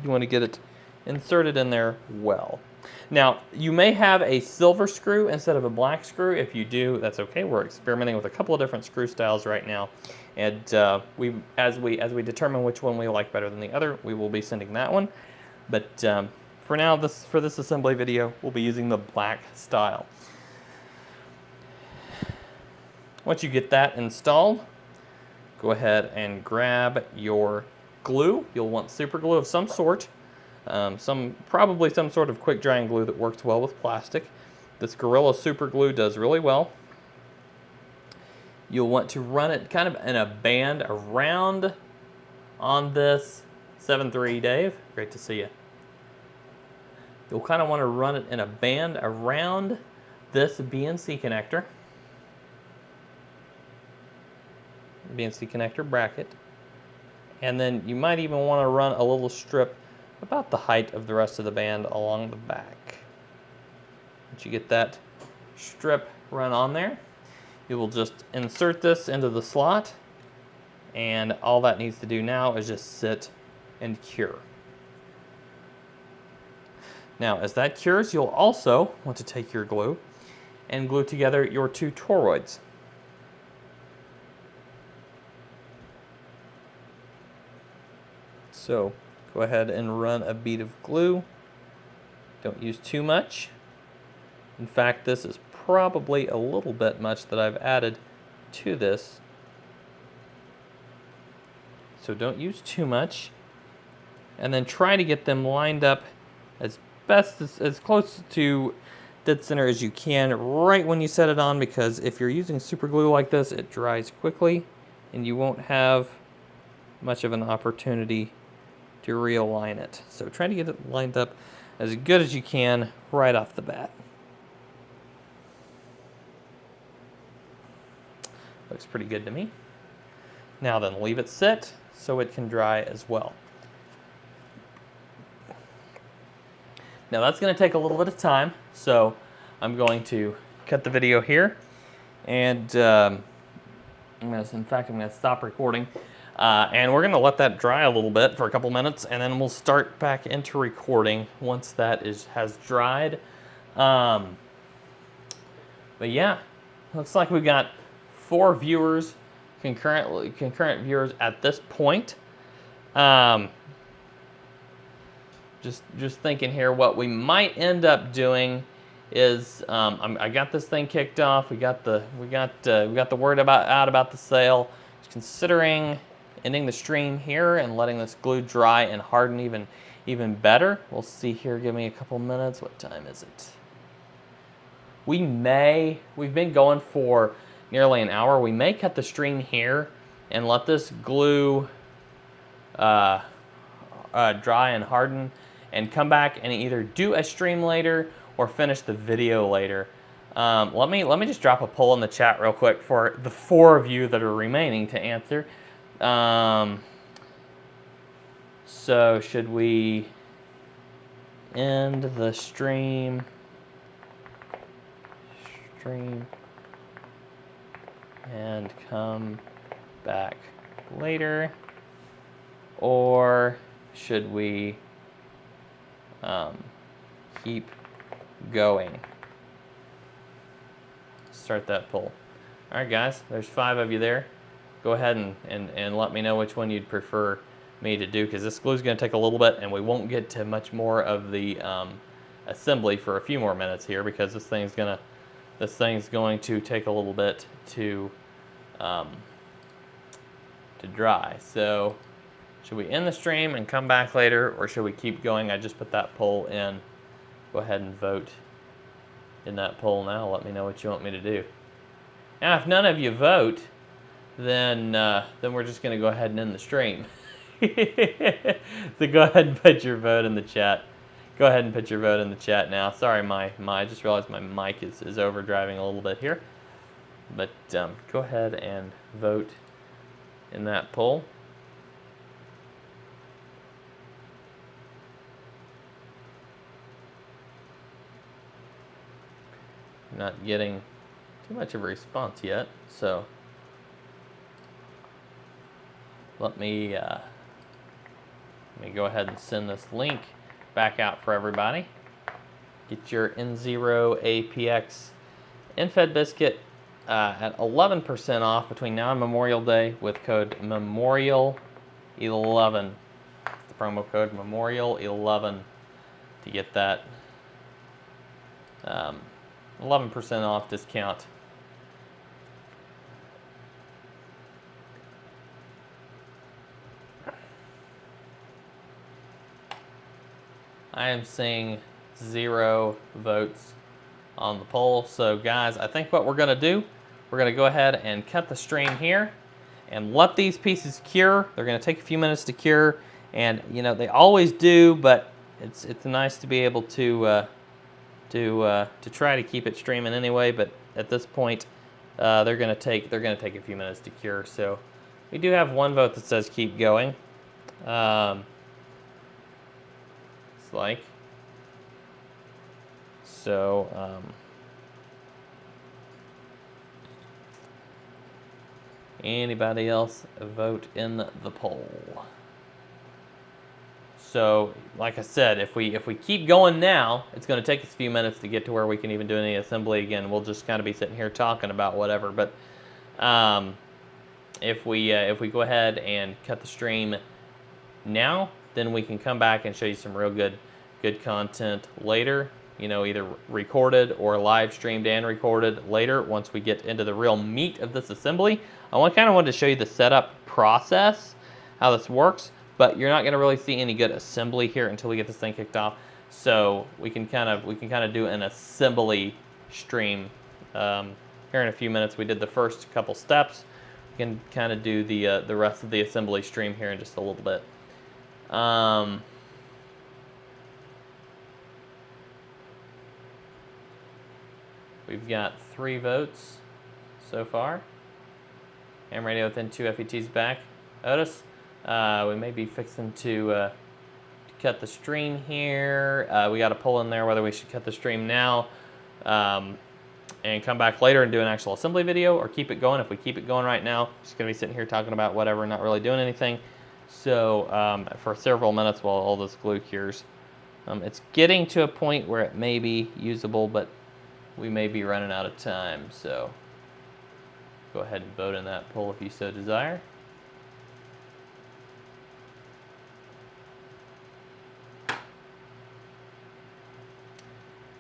want to get it inserted in there well. Now, you may have a silver screw instead of a black screw. If you do, that's okay. We're experimenting with a couple of different screw styles right now. And as we determine which one we like better than the other, we will be sending that one. But for now, for this assembly video, we'll be using the black style. Once you get that installed, go ahead and grab your glue. You'll want super glue of some sort. Probably some sort of quick drying glue that works well with plastic. This Gorilla Super Glue does really well. You'll want to run it kind of in a band around on this 7-3 Dave. Great to see you. You'll kind of want to run it in a band around this BNC connector. BNC connector bracket. And then you might even want to run a little strip about the height of the rest of the band along the back. Once you get that strip run on there, you will just insert this into the slot, and all that needs to do now is just sit and cure. Now, as that cures, you'll also want to take your glue and glue together your two toroids. So, go ahead and run a bead of glue. Don't use too much. In fact, this is probably a little bit much that I've added to this. So don't use too much. And then try to get them lined up as close to dead center as you can right when you set it on, because if you're using super glue like this, it dries quickly and you won't have much of an opportunity to realign it. So try to get it lined up as good as you can right off the bat. Looks pretty good to me. Now then, leave it sit, so it can dry as well. Now that's going to take a little bit of time, so I'm going to cut the video here, and I'm going to stop recording, and we're going to let that dry a little bit for a couple minutes, and then we'll start back into recording once that has dried. But yeah, looks like we've got 4 viewers, concurrent viewers at this point. Just thinking here, what we might end up doing is I got this thing kicked off. We got the word out about the sale. Just considering ending the stream here and letting this glue dry and harden even better. We'll see here. Give me a couple minutes. What time is it? We've been going for nearly an hour. We may cut the stream here and let this glue dry and harden, and come back and either do a stream later or finish the video later. Let me just drop a poll in the chat real quick for the 4 of you that are remaining to answer. So should we end the stream and come back later, or should we keep going? Start that poll. All right, guys, there's 5 of you there. Go ahead and let me know which one you'd prefer me to do, because this glue is going to take a little bit, and we won't get to much more of the assembly for a few more minutes here, because this thing's going to take a little bit to dry. So should we end the stream and come back later, or should we keep going? I just put that poll in. Go ahead and vote in that poll now. Let me know what you want me to do. Now, if none of you vote, then we're just going to go ahead and end the stream. So go ahead and put your vote in the chat. Go ahead and put your vote in the chat now. Sorry, I just realized my mic is overdriving a little bit here. But go ahead and vote in that poll. Not getting too much of a response yet, so let me go ahead and send this link back out for everybody. Get your N0APX InFed biscuit at 11% off between now and Memorial Day with code MEMORIAL11. The promo code MEMORIAL11 to get that 11% off discount. I am seeing 0 votes on the poll. So guys, I think what we're going to do, we're going to go ahead and cut the stream here and let these pieces cure. They're going to take a few minutes to cure, and they always do, but it's nice to be able to try to keep it streaming anyway. But at this point, they're going to take a few minutes to cure. So we do have 1 vote that says keep going. It's like so. Anybody else vote in the poll? So, like I said, if we keep going now, it's going to take us a few minutes to get to where we can even do any assembly again. We'll just kind of be sitting here talking about whatever. But if we go ahead and cut the stream now, then we can come back and show you some real good content later. Either recorded or live streamed and recorded later once we get into the real meat of this assembly. I kind of wanted to show you the setup process, how this works. But you're not going to really see any good assembly here until we get this thing kicked off. So we can kind of do an assembly stream here in a few minutes. We did the first couple steps. We can kind of do the rest of the assembly stream here in just a little bit. We've got 3 votes so far. Ham radio with N0APX back. Otis, We may be fixing to cut the stream here. We got to pull in there whether we should cut the stream now and come back later and do an actual assembly video, or keep it going. If we keep it going right now, just going to be sitting here talking about whatever, not really doing anything. So for several minutes while all this glue cures. It's getting to a point where it may be usable, but we may be running out of time. So go ahead and vote in that poll if you so desire.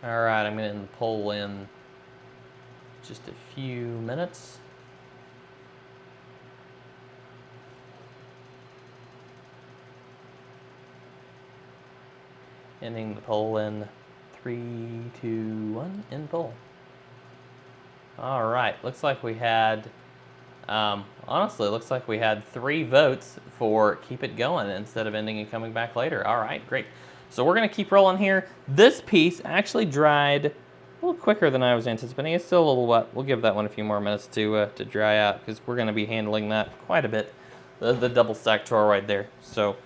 All right, I'm going to end the poll in just a few minutes. Ending the poll in 3, 2, 1, end poll. All right, looks like we had, honestly, looks like we had 3 votes for keep it going instead of ending and coming back later. All right, great. So we're gonna keep rolling here. This piece actually dried a little quicker than I was anticipating. It's still a little wet. We'll give that one a few more minutes to dry out, because we're gonna be handling that quite a bit, the double stack toroid there. So,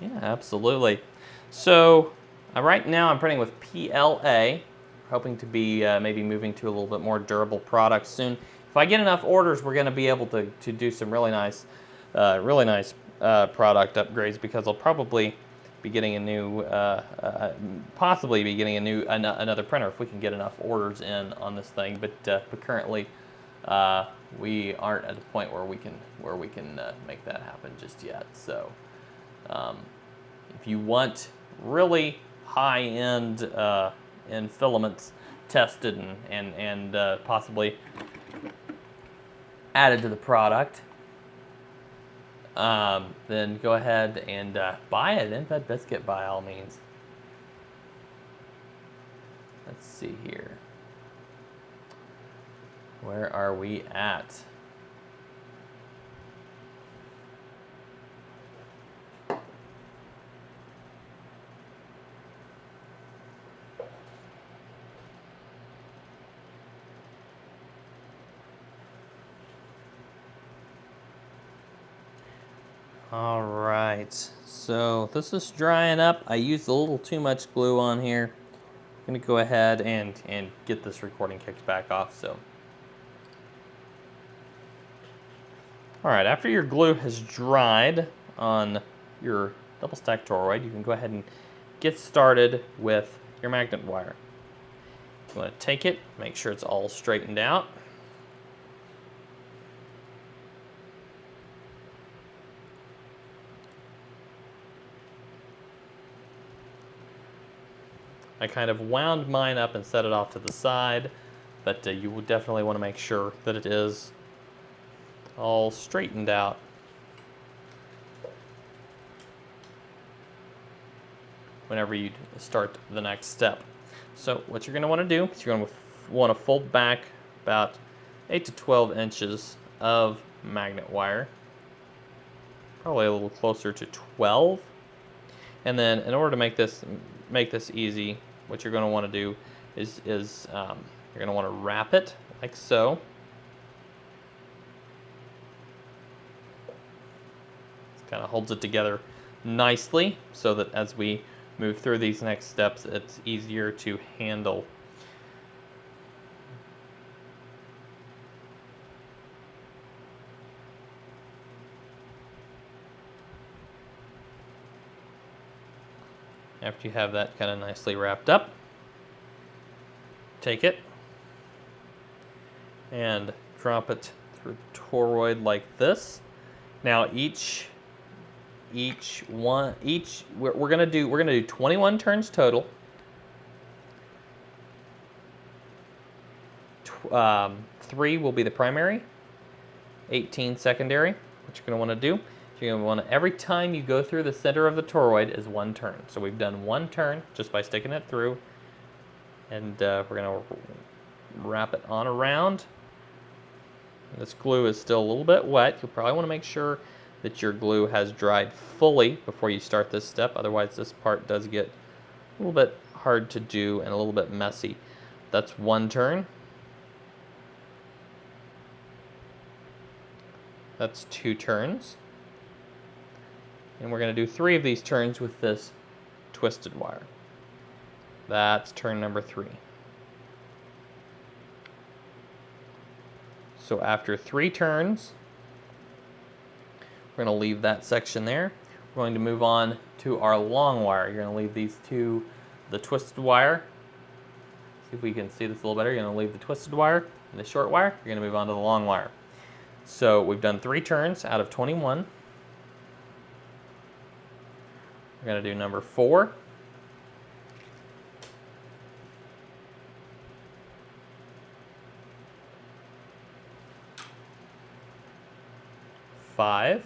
yeah, absolutely. So right now I'm printing with PLA, hoping to be maybe moving to a little bit more durable product soon. If I get enough orders, we're going to be able to do some really nice product upgrades, because I'll probably be getting a new, possibly be getting another printer if we can get enough orders in on this thing. But currently, we aren't at the point where we can make that happen just yet. So. If you want really high-end in filaments tested and possibly added to the product, then go ahead and buy it. Infed Biscuit by all means. Let's see here. Where are we at? All right, so this is drying up. I used a little too much glue on here. I'm gonna go ahead and get this recording kicked back off. So, all right, after your glue has dried on your double stack toroid, you can go ahead and get started with your magnet wire. You want to take it, make sure it's all straightened out. I kind of wound mine up and set it off to the side, but you will definitely want to make sure that it is all straightened out. Whenever you start the next step. So what you're going to want to do is you're going to want to fold back about 8 to 12 inches of magnet wire, probably a little closer to 12. And then in order to make this easy, what you're going to want to do is you're going to want to wrap it like so. It kind of holds it together nicely so that as we move through these next steps, it's easier to handle. After you have that kind of nicely wrapped up, take it and drop it through the toroid like this. Now we're gonna do 21 turns total. 3 will be the primary, 18 secondary. What you're gonna want to do, you're going to want to, every time you go through the center of the toroid is 1 turn. So we've done 1 turn just by sticking it through, and we're going to wrap it on around. This glue is still a little bit wet. You'll probably want to make sure that your glue has dried fully before you start this step. Otherwise, this part does get a little bit hard to do and a little bit messy. That's 1 turn. That's 2 turns. And we're going to do 3 of these turns with this twisted wire. That's turn number 3. So after 3 turns, we're going to leave that section there. We're going to move on to our long wire. You're going to leave these two, the twisted wire. See if we can see this a little better. You're going to leave the twisted wire and the short wire. You're going to move on to the long wire. So we've done 3 turns out of 21. We're going to do number 4. Five.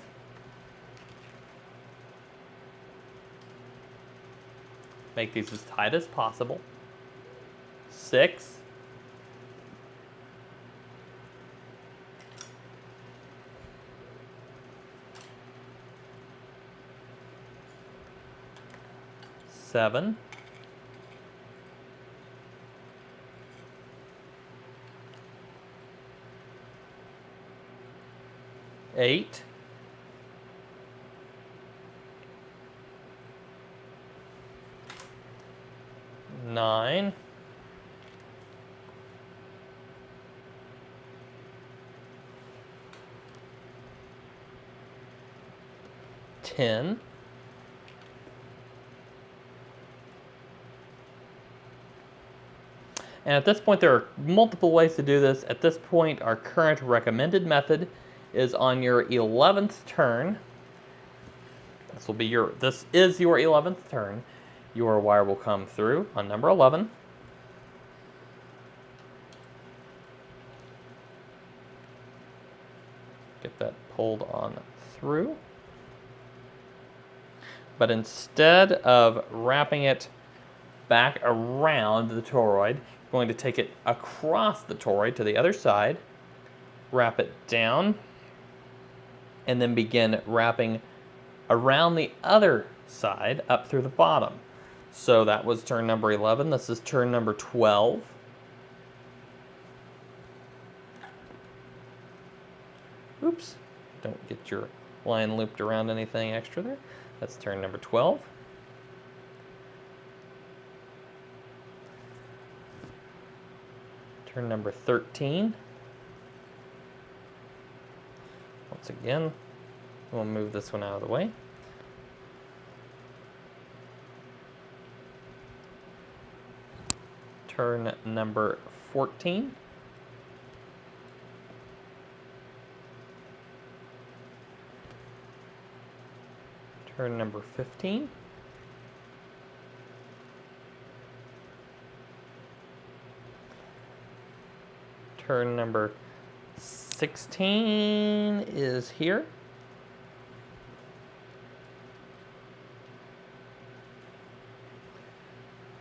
Make these as tight as possible. 6. 7. 8. 9. 10. 'And at this point, there are multiple ways to do this. At this point, our current recommended method is on your 11th turn. This is your 11th turn. Your wire will come through on number 11. Get that pulled on through. But instead of wrapping it back around the toroid, you're going to take it across the toroid to the other side, wrap it down, and then begin wrapping around the other side up through the bottom. So that was turn number 11. This is turn number 12. Oops, don't get your line looped around anything extra there. That's turn number 12. Turn number 13. Once again, we'll move this one out of the way. Turn number 14. Turn number 15. Turn number 16 is here.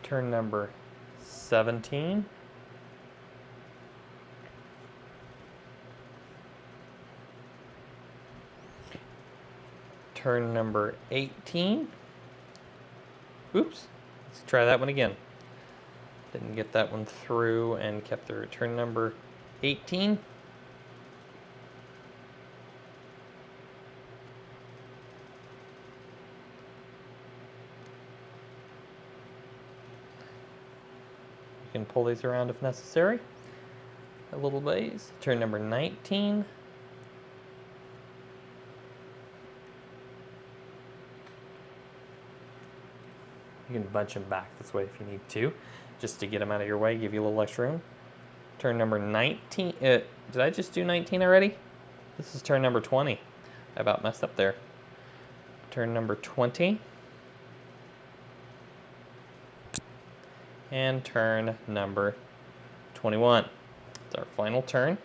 Turn number 17. Turn number 18. Oops, let's try that one again. Didn't get that one through and kept the turn number 18. You can pull these around if necessary. A little ways. Turn number 19. You can bunch them back this way if you need to, just to get them out of your way, give you a little extra room. Turn number 19. Did I just do 19 already? This is turn number 20. I about messed up there. Turn number 20. And turn number 21. It's our final turn.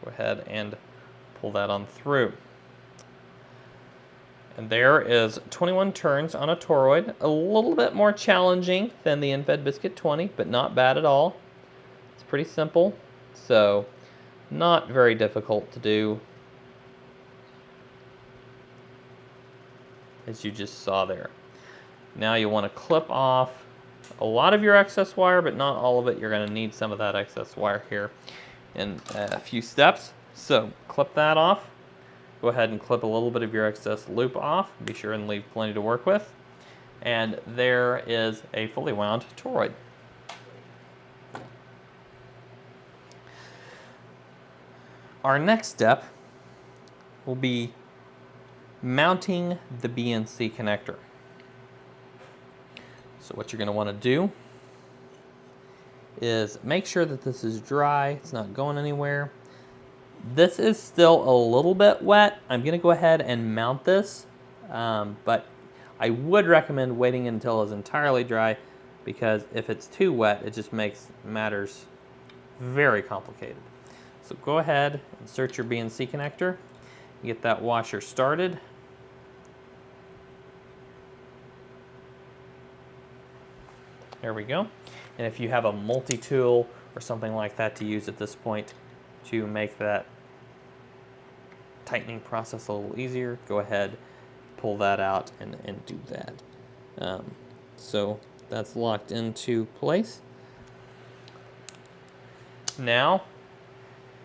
Go ahead and pull that on through. And there is 21 turns on a toroid. A little bit more challenging than the Infed Biscuit 20, but not bad at all. It's pretty simple, so not very difficult to do, as you just saw there. Now you want to clip off a lot of your excess wire, but not all of it. You're going to need some of that excess wire here in a few steps. So clip that off. go ahead and clip a little bit of your excess loop off. Be sure and leave plenty to work with. And there is a fully wound toroid. Our next step will be mounting the BNC connector. So what you're going to want to do is make sure that this is dry, it's not going anywhere. This is still a little bit wet. I'm going to go ahead and mount this, but I would recommend waiting until it's entirely dry, because if it's too wet, it just makes matters very complicated. So go ahead, insert your BNC connector, get that washer started. There we go. And if you have a multi-tool or something like that to use at this point to make that tightening process a little easier, go ahead, pull that out and do that. So that's locked into place. Now,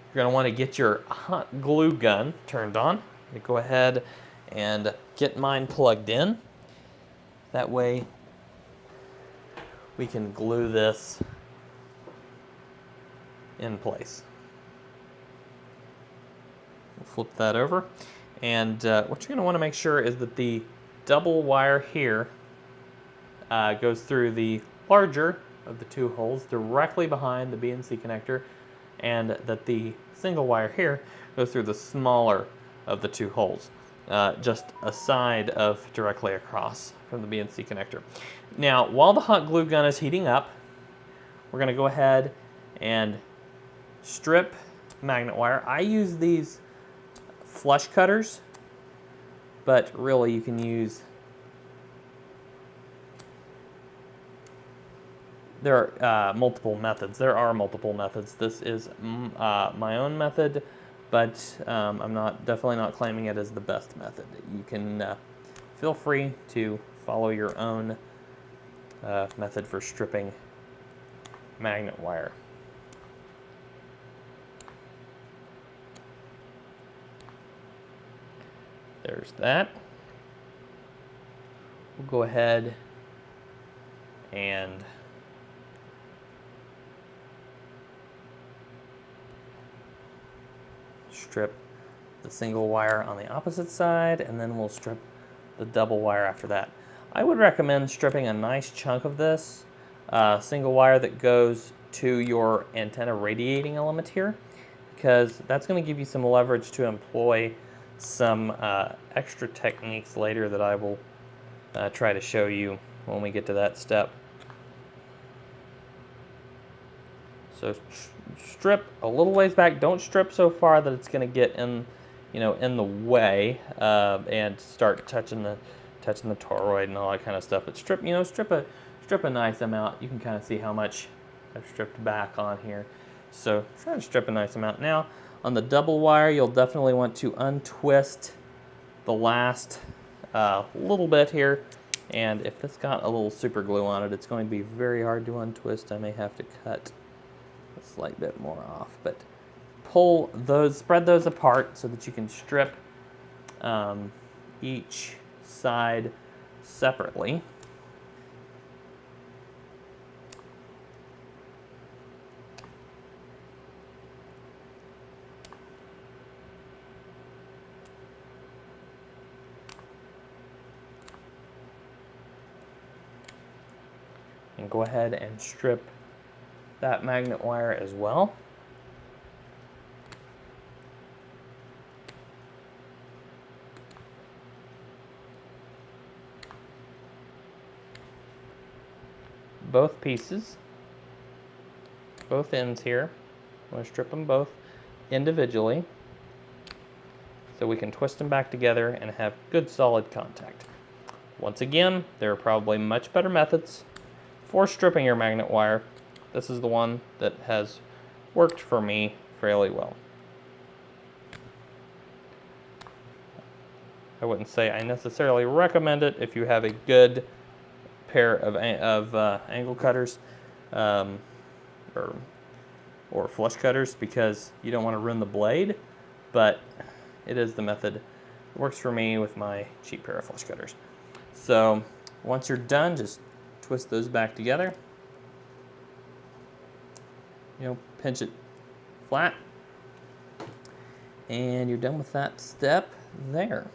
you're going to want to get your hot glue gun turned on. Go ahead and get mine plugged in. That way we can glue this in place. We'll flip that over. And what you're going to want to make sure is that the double wire here goes through the larger of the two holes directly behind the BNC connector, and that the single wire here goes through the smaller of the two holes, just aside of directly across from the BNC connector. Now, while the hot glue gun is heating up, we're going to go ahead and strip magnet wire. I use these flush cutters, but really you can use, there are multiple methods. There are multiple methods. This is my own method, but I'm definitely not claiming it as the best method. You can feel free to follow your own method for stripping magnet wire. There's that. We'll go ahead and strip the single wire on the opposite side, and then we'll strip the double wire after that. I would recommend stripping a nice chunk of this single wire that goes to your antenna radiating element here, because that's going to give you some leverage to employ some extra techniques later that I will try to show you when we get to that step. So strip a little ways back. Don't strip so far that it's going to get in, in the way and start touching the toroid and all that kind of stuff. But strip a nice amount. You can kind of see how much I've stripped back on here. So try to strip a nice amount. Now on the double wire, you'll definitely want to untwist the last little bit here. And if it's got a little super glue on it, it's going to be very hard to untwist. I may have to cut a slight bit more off, but spread those apart so that you can strip each side separately. And go ahead and strip that magnet wire as well. Both pieces, both ends here. I'm going to strip them both individually so we can twist them back together and have good solid contact. Once again, there are probably much better methods for stripping your magnet wire. This is the one that has worked for me fairly well. I wouldn't say I necessarily recommend it if you have a good pair of angle cutters or flush cutters, because you don't want to ruin the blade, but it is the method It works for me with my cheap pair of flush cutters. So once you're done, just twist those back together. Pinch it flat. And you're done with that step there.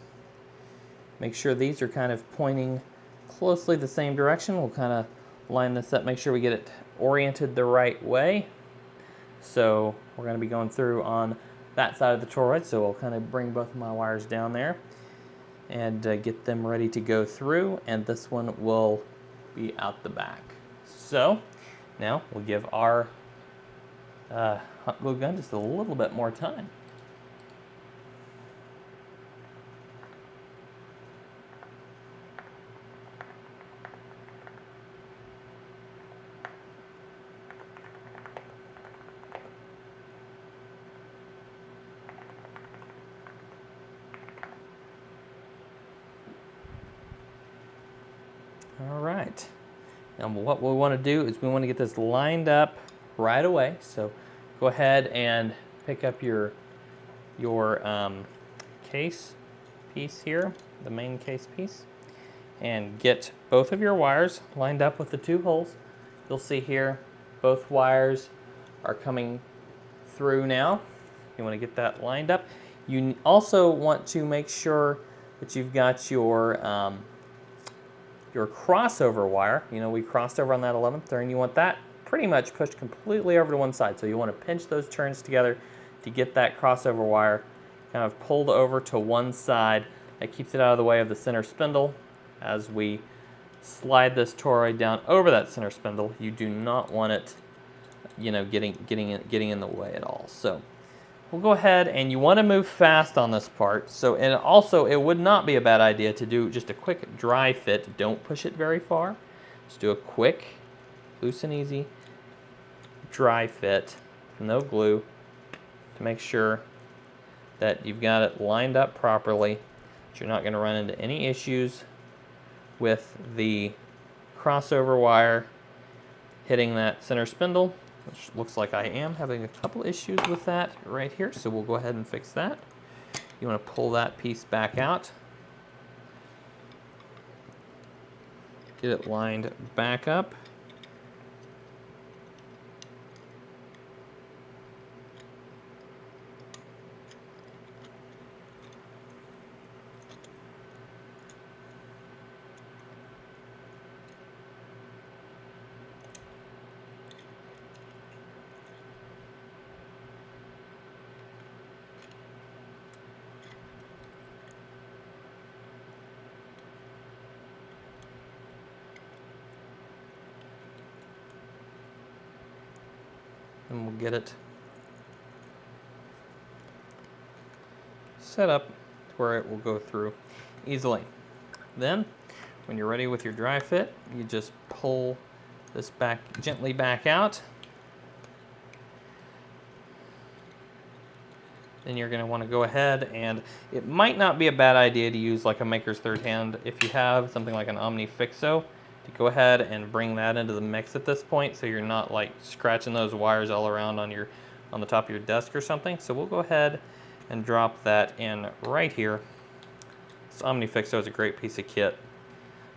Make sure these are kind of pointing closely the same direction. We'll kind of line this up, make sure we get it oriented the right way. So we're going to be going through on that side of the toroid, so we'll kind of bring both of my wires down there and get them ready to go through, and this one will be out the back. So now we'll give our hot glue gun just a little bit more time. All right, now what we want to do is we want to get this lined up right away. So go ahead and pick up your case piece here, the main case piece, and get both of your wires lined up with the two holes. You'll see here both wires are coming through now. You want to get that lined up. You also want to make sure that you've got your crossover wire. We crossed over on that 11th turn. You want that pretty much pushed completely over to one side. So you want to pinch those turns together to get that crossover wire kind of pulled over to one side. That keeps it out of the way of the center spindle. As we slide this toroid down over that center spindle, you do not want it, getting in the way at all. So we'll go ahead, and you want to move fast on this part. So, and also it would not be a bad idea to do just a quick dry fit. Don't push it very far. Just do a quick, loose and easy dry fit, no glue, to make sure that you've got it lined up properly, that you're not going to run into any issues with the crossover wire hitting that center spindle, which looks like I am having a couple issues with that right here, so we'll go ahead and fix that. You want to pull that piece back out, get it lined back up. And we'll get it set up to where it will go through easily. Then, when you're ready with your dry fit, you just pull this back gently back out. Then you're going to want to go ahead, and it might not be a bad idea to use like a maker's third hand if you have something like an Omnifixo, to go ahead and bring that into the mix at this point, so you're not like scratching those wires all around on the top of your desk or something. So we'll go ahead and drop that in right here. This Omnifixo is a great piece of kit,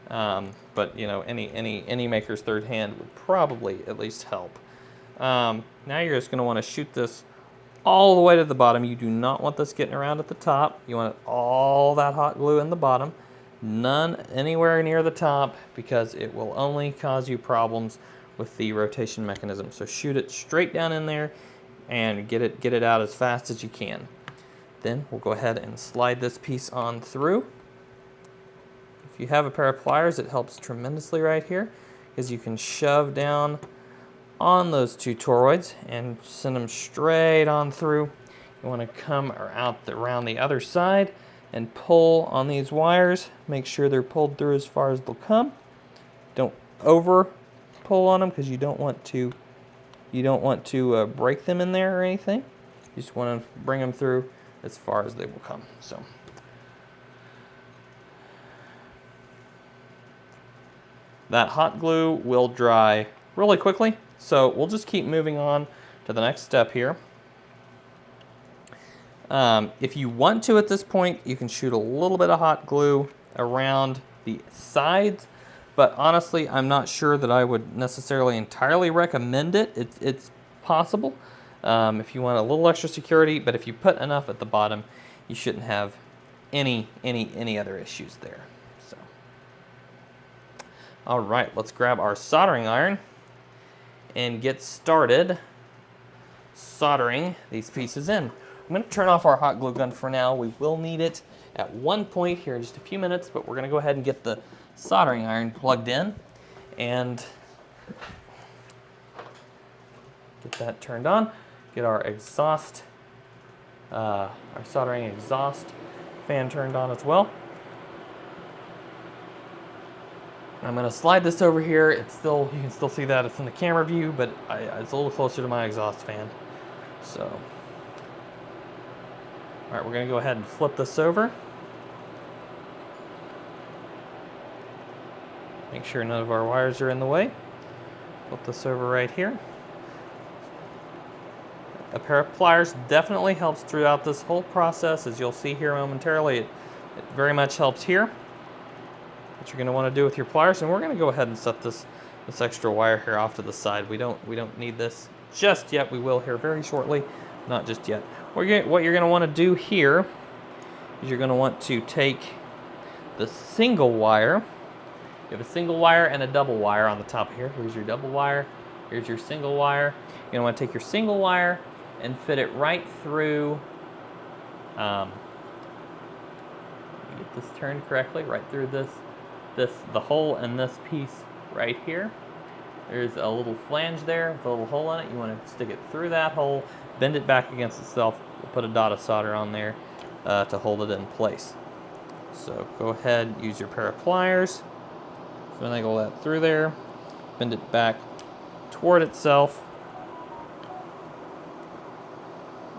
but any maker's third hand would probably at least help. Now you're just going to want to shoot this all the way to the bottom. You do not want this getting around at the top. You want all that hot glue in the bottom. None anywhere near the top, because it will only cause you problems with the rotation mechanism. So shoot it straight down in there and get it out as fast as you can. Then we'll go ahead and slide this piece on through. If you have a pair of pliers, it helps tremendously right here, because you can shove down on those two toroids and send them straight on through. You want to come around the other side and pull on these wires. Make sure they're pulled through as far as they'll come. Don't over pull on them, because you don't want to break them in there or anything. You just want to bring them through as far as they will come. So that hot glue will dry really quickly, so we'll just keep moving on to the next step here. If you want to at this point, you can shoot a little bit of hot glue around the sides, but honestly, I'm not sure that I would necessarily entirely recommend it. It's possible if you want a little extra security, but if you put enough at the bottom, you shouldn't have any other issues there. So, all right, let's grab our soldering iron and get started soldering these pieces in. I'm going to turn off our hot glue gun for now. We will need it at one point here in just a few minutes, but we're going to go ahead and get the soldering iron plugged in and get that turned on. Get our exhaust, our soldering exhaust fan turned on as well. I'm going to slide this over here. It's still, you can still see that it's in the camera view, but it's a little closer to my exhaust fan. So, all right, we're going to go ahead and flip this over. Make sure none of our wires are in the way. Flip this over right here. A pair of pliers definitely helps throughout this whole process, as you'll see here momentarily. It very much helps here. What you're going to want to do with your pliers, and we're going to go ahead and set this extra wire here off to the side. We don't need this just yet. We will here very shortly, not just yet. What you're going to want to do here is you're going to want to take the single wire. You have a single wire and a double wire on the top here. Here's your double wire. Here's your single wire. You're going to want to take your single wire and fit it right through. Get this turned correctly, right through the hole in this piece right here. There's a little flange there with a little hole in it. You want to stick it through that hole, bend it back against itself. We'll put a dot of solder on there to hold it in place. So go ahead, use your pair of pliers, finagle that through there, bend it back toward itself,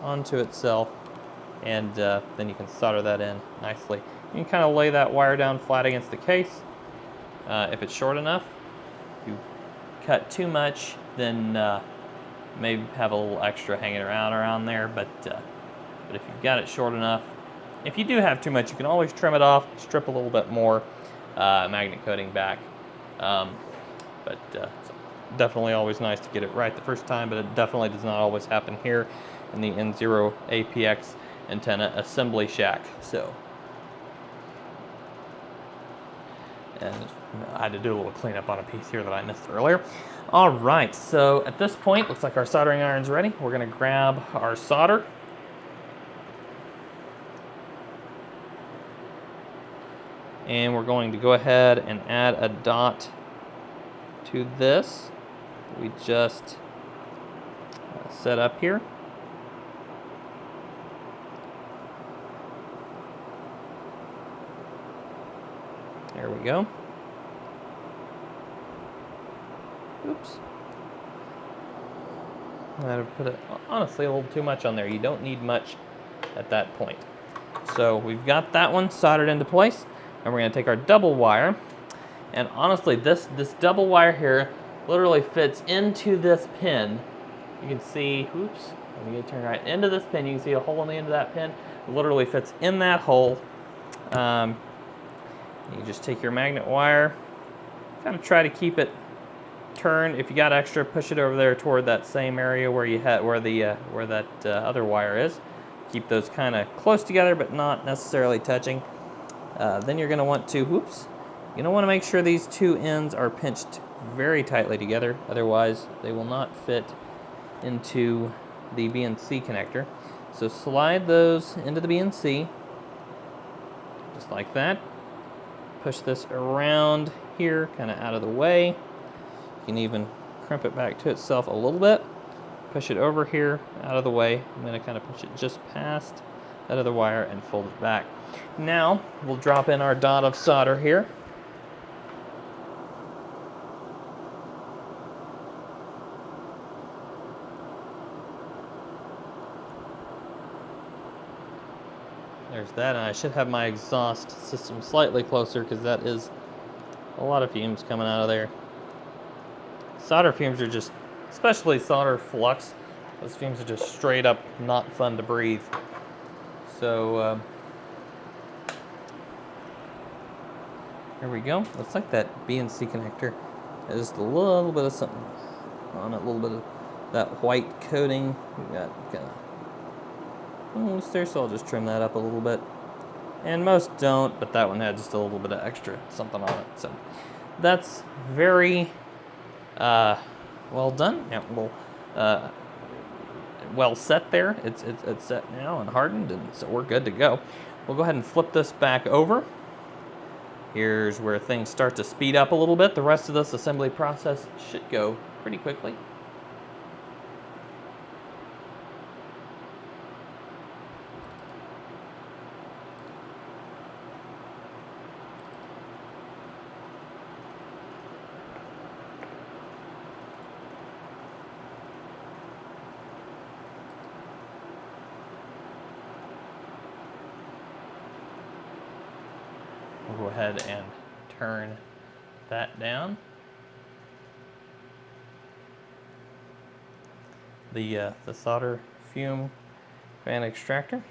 onto itself, and then you can solder that in nicely. You can kind of lay that wire down flat against the case. If it's short enough, if you cut too much, then maybe have a little extra hanging around there, but if you've got it short enough, if you do have too much, you can always trim it off, strip a little bit more magnet coating back. It's definitely always nice to get it right the first time, but it definitely does not always happen here in the N0APX antenna assembly shack. So, and I had to do a little cleanup on a piece here that I missed earlier. All right, so at this point, looks like our soldering iron's ready. We're gonna grab our solder. And we're going to go ahead and add a dot to this. We just set up here. There we go. Oops. I put it, honestly, a little too much on there. You don't need much at that point. So we've got that one soldered into place, and we're going to take our double wire. And honestly, this double wire here literally fits into this pin. You can see, oops, let me get it turned right into this pin. You can see a hole in the end of that pin. It literally fits in that hole. You just take your magnet wire, kind of try to keep it turned. If you got extra, push it over there toward that same area where you had where that other wire is. Keep those kind of close together, but not necessarily touching. Then you're going to want to, you're going to want to make sure these two ends are pinched very tightly together. Otherwise, they will not fit into the BNC connector. So slide those into the BNC, just like that. Push this around here, kind of out of the way. You can even crimp it back to itself a little bit. Push it over here, out of the way. I'm going to kind of push it just past that other wire and fold it back. Now, we'll drop in our dot of solder here. There's that, and I should have my exhaust system slightly closer because that is a lot of fumes coming out of there. Solder fumes are just, especially solder flux, those fumes are just straight up not fun to breathe. So here we go. Looks like that BNC connector has just a little bit of something on it, a little bit of that white coating. We got kind of loose there, so I'll just trim that up a little bit. And most don't, but that one had just a little bit of extra something on it. So that's very well done. Yeah, well set there. It's set now and hardened, and so we're good to go. We'll go ahead and flip this back over. Here's where things start to speed up a little bit. The rest of this assembly process should go pretty quickly. We'll go ahead and turn that down. The solder fume fan extractor.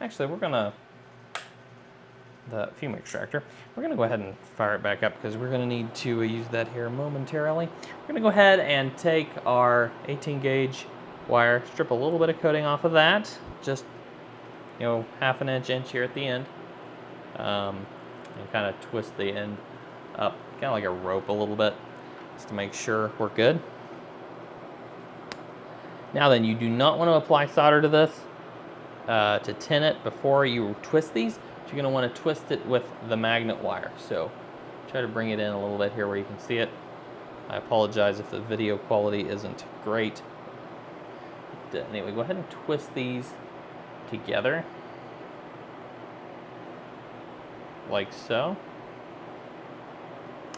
Actually, the fume extractor, we're gonna go ahead and fire it back up because we're gonna need to use that here momentarily. We're gonna go ahead and take our 18 gauge wire, strip a little bit of coating off of that, just, you know, half an inch here at the end. And kind of twist the end up, kind of like a rope a little bit, just to make sure we're good. Now then, you do not want to apply solder to this to tin it before you twist these. You're going to want to twist it with the magnet wire. So try to bring it in a little bit here where you can see it. I apologize if the video quality isn't great. But anyway, go ahead and twist these together. Like so.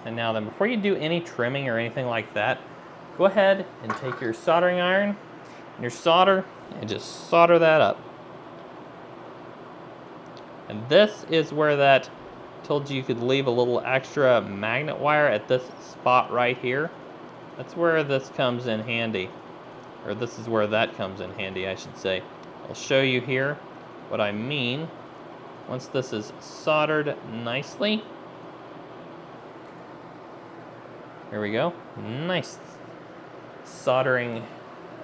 And now then, before you do any trimming or anything like that, go ahead and take your soldering iron and your solder and just solder that up. And this is where that told you could leave a little extra magnet wire at this spot right here. That's where this comes in handy. Or this is where that comes in handy, I should say. I'll show you here what I mean. Once this is soldered nicely, here we go. Nice soldering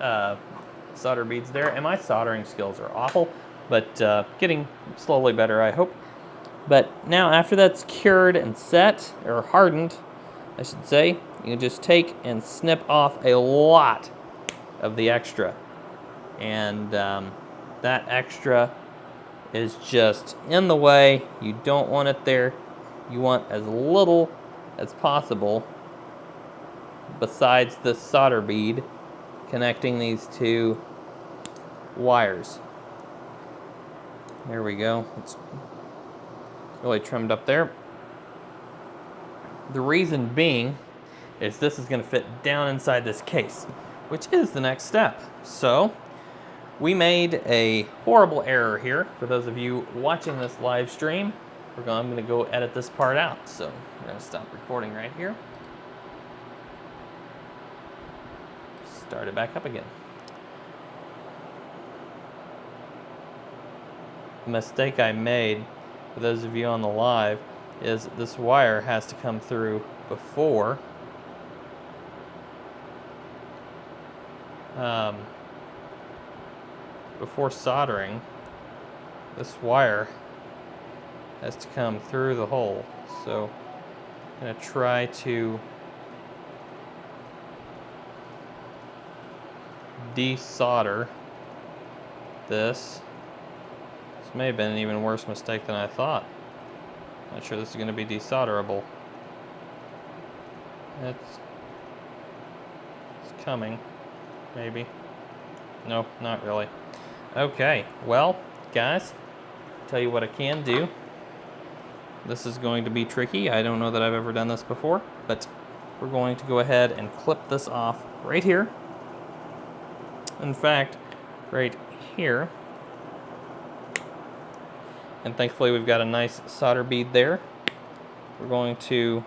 solder beads there. And my soldering skills are awful, but getting slowly better, I hope. But now after that's cured and set, or hardened, I should say, you can just take and snip off a lot of the extra. And that extra is just in the way. You don't want it there. You want as little as possible besides the solder bead connecting these two wires. There we go. It's really trimmed up there. The reason being is this is going to fit down inside this case, which is the next step. So we made a horrible error here. For those of you watching this live stream, I'm going to go edit this part out. So we're going to stop recording right here. Start it back up again. The mistake I made, for those of you on the live, is this wire has to come through before soldering. This wire has to come through the hole. So I'm going to try to desolder this. This may have been an even worse mistake than I thought. Not sure this is going to be desolderable. It's coming, maybe. No, not really. Okay, well, guys, tell you what I can do. This is going to be tricky. I don't know that I've ever done this before, but we're going to go ahead and clip this off right here. In fact, right here. And thankfully we've got a nice solder bead there. We're going to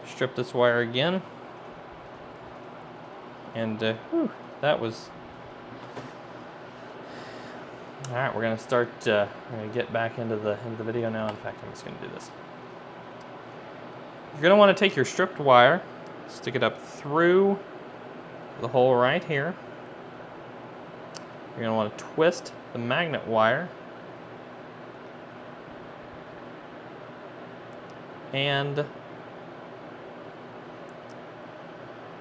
strip this wire again. And that was All right, we're gonna start. We're gonna get back into the video now. In fact, I'm just gonna do this. You're gonna want to take your stripped wire, stick it up through the hole right here. You're gonna want to twist the magnet wire and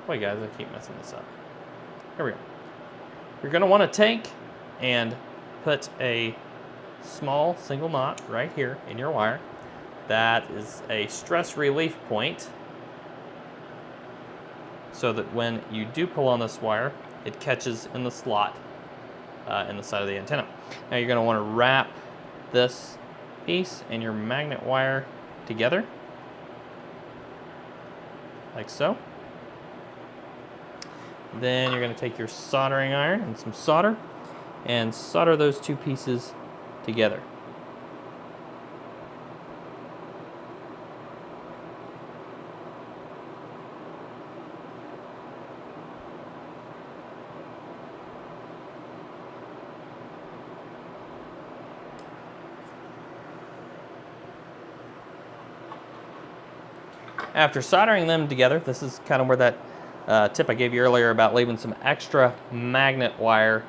boy guys, I keep messing this up. Here we go. You're gonna want to take and put a small single knot right here in your wire. That is a stress relief point so that when you do pull on this wire, it catches in the slot in the side of the antenna. Now you're going to want to wrap this piece and your magnet wire together, like so. Then you're going to take your soldering iron and some solder and solder those two pieces together. After soldering them together, this is kind of where that tip I gave you earlier about leaving some extra magnet wire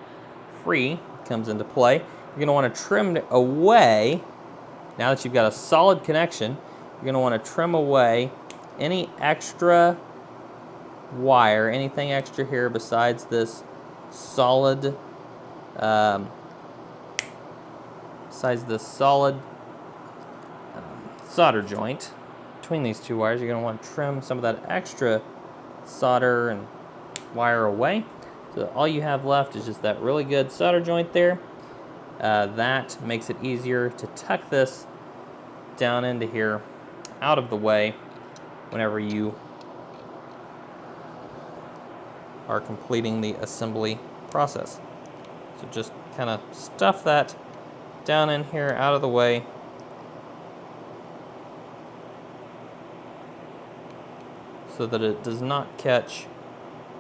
free comes into play. You're going to want to trim away, now that you've got a solid connection, you're going to want to trim away any extra wire, anything extra here besides this solid, solder joint. Between these two wires, you're going to want to trim some of that extra solder and wire away. So all you have left is just that really good solder joint there. That makes it easier to tuck this down into here, out of the way, whenever you are completing the assembly process. So just kind of stuff that down in here, out of the way. So that it does not catch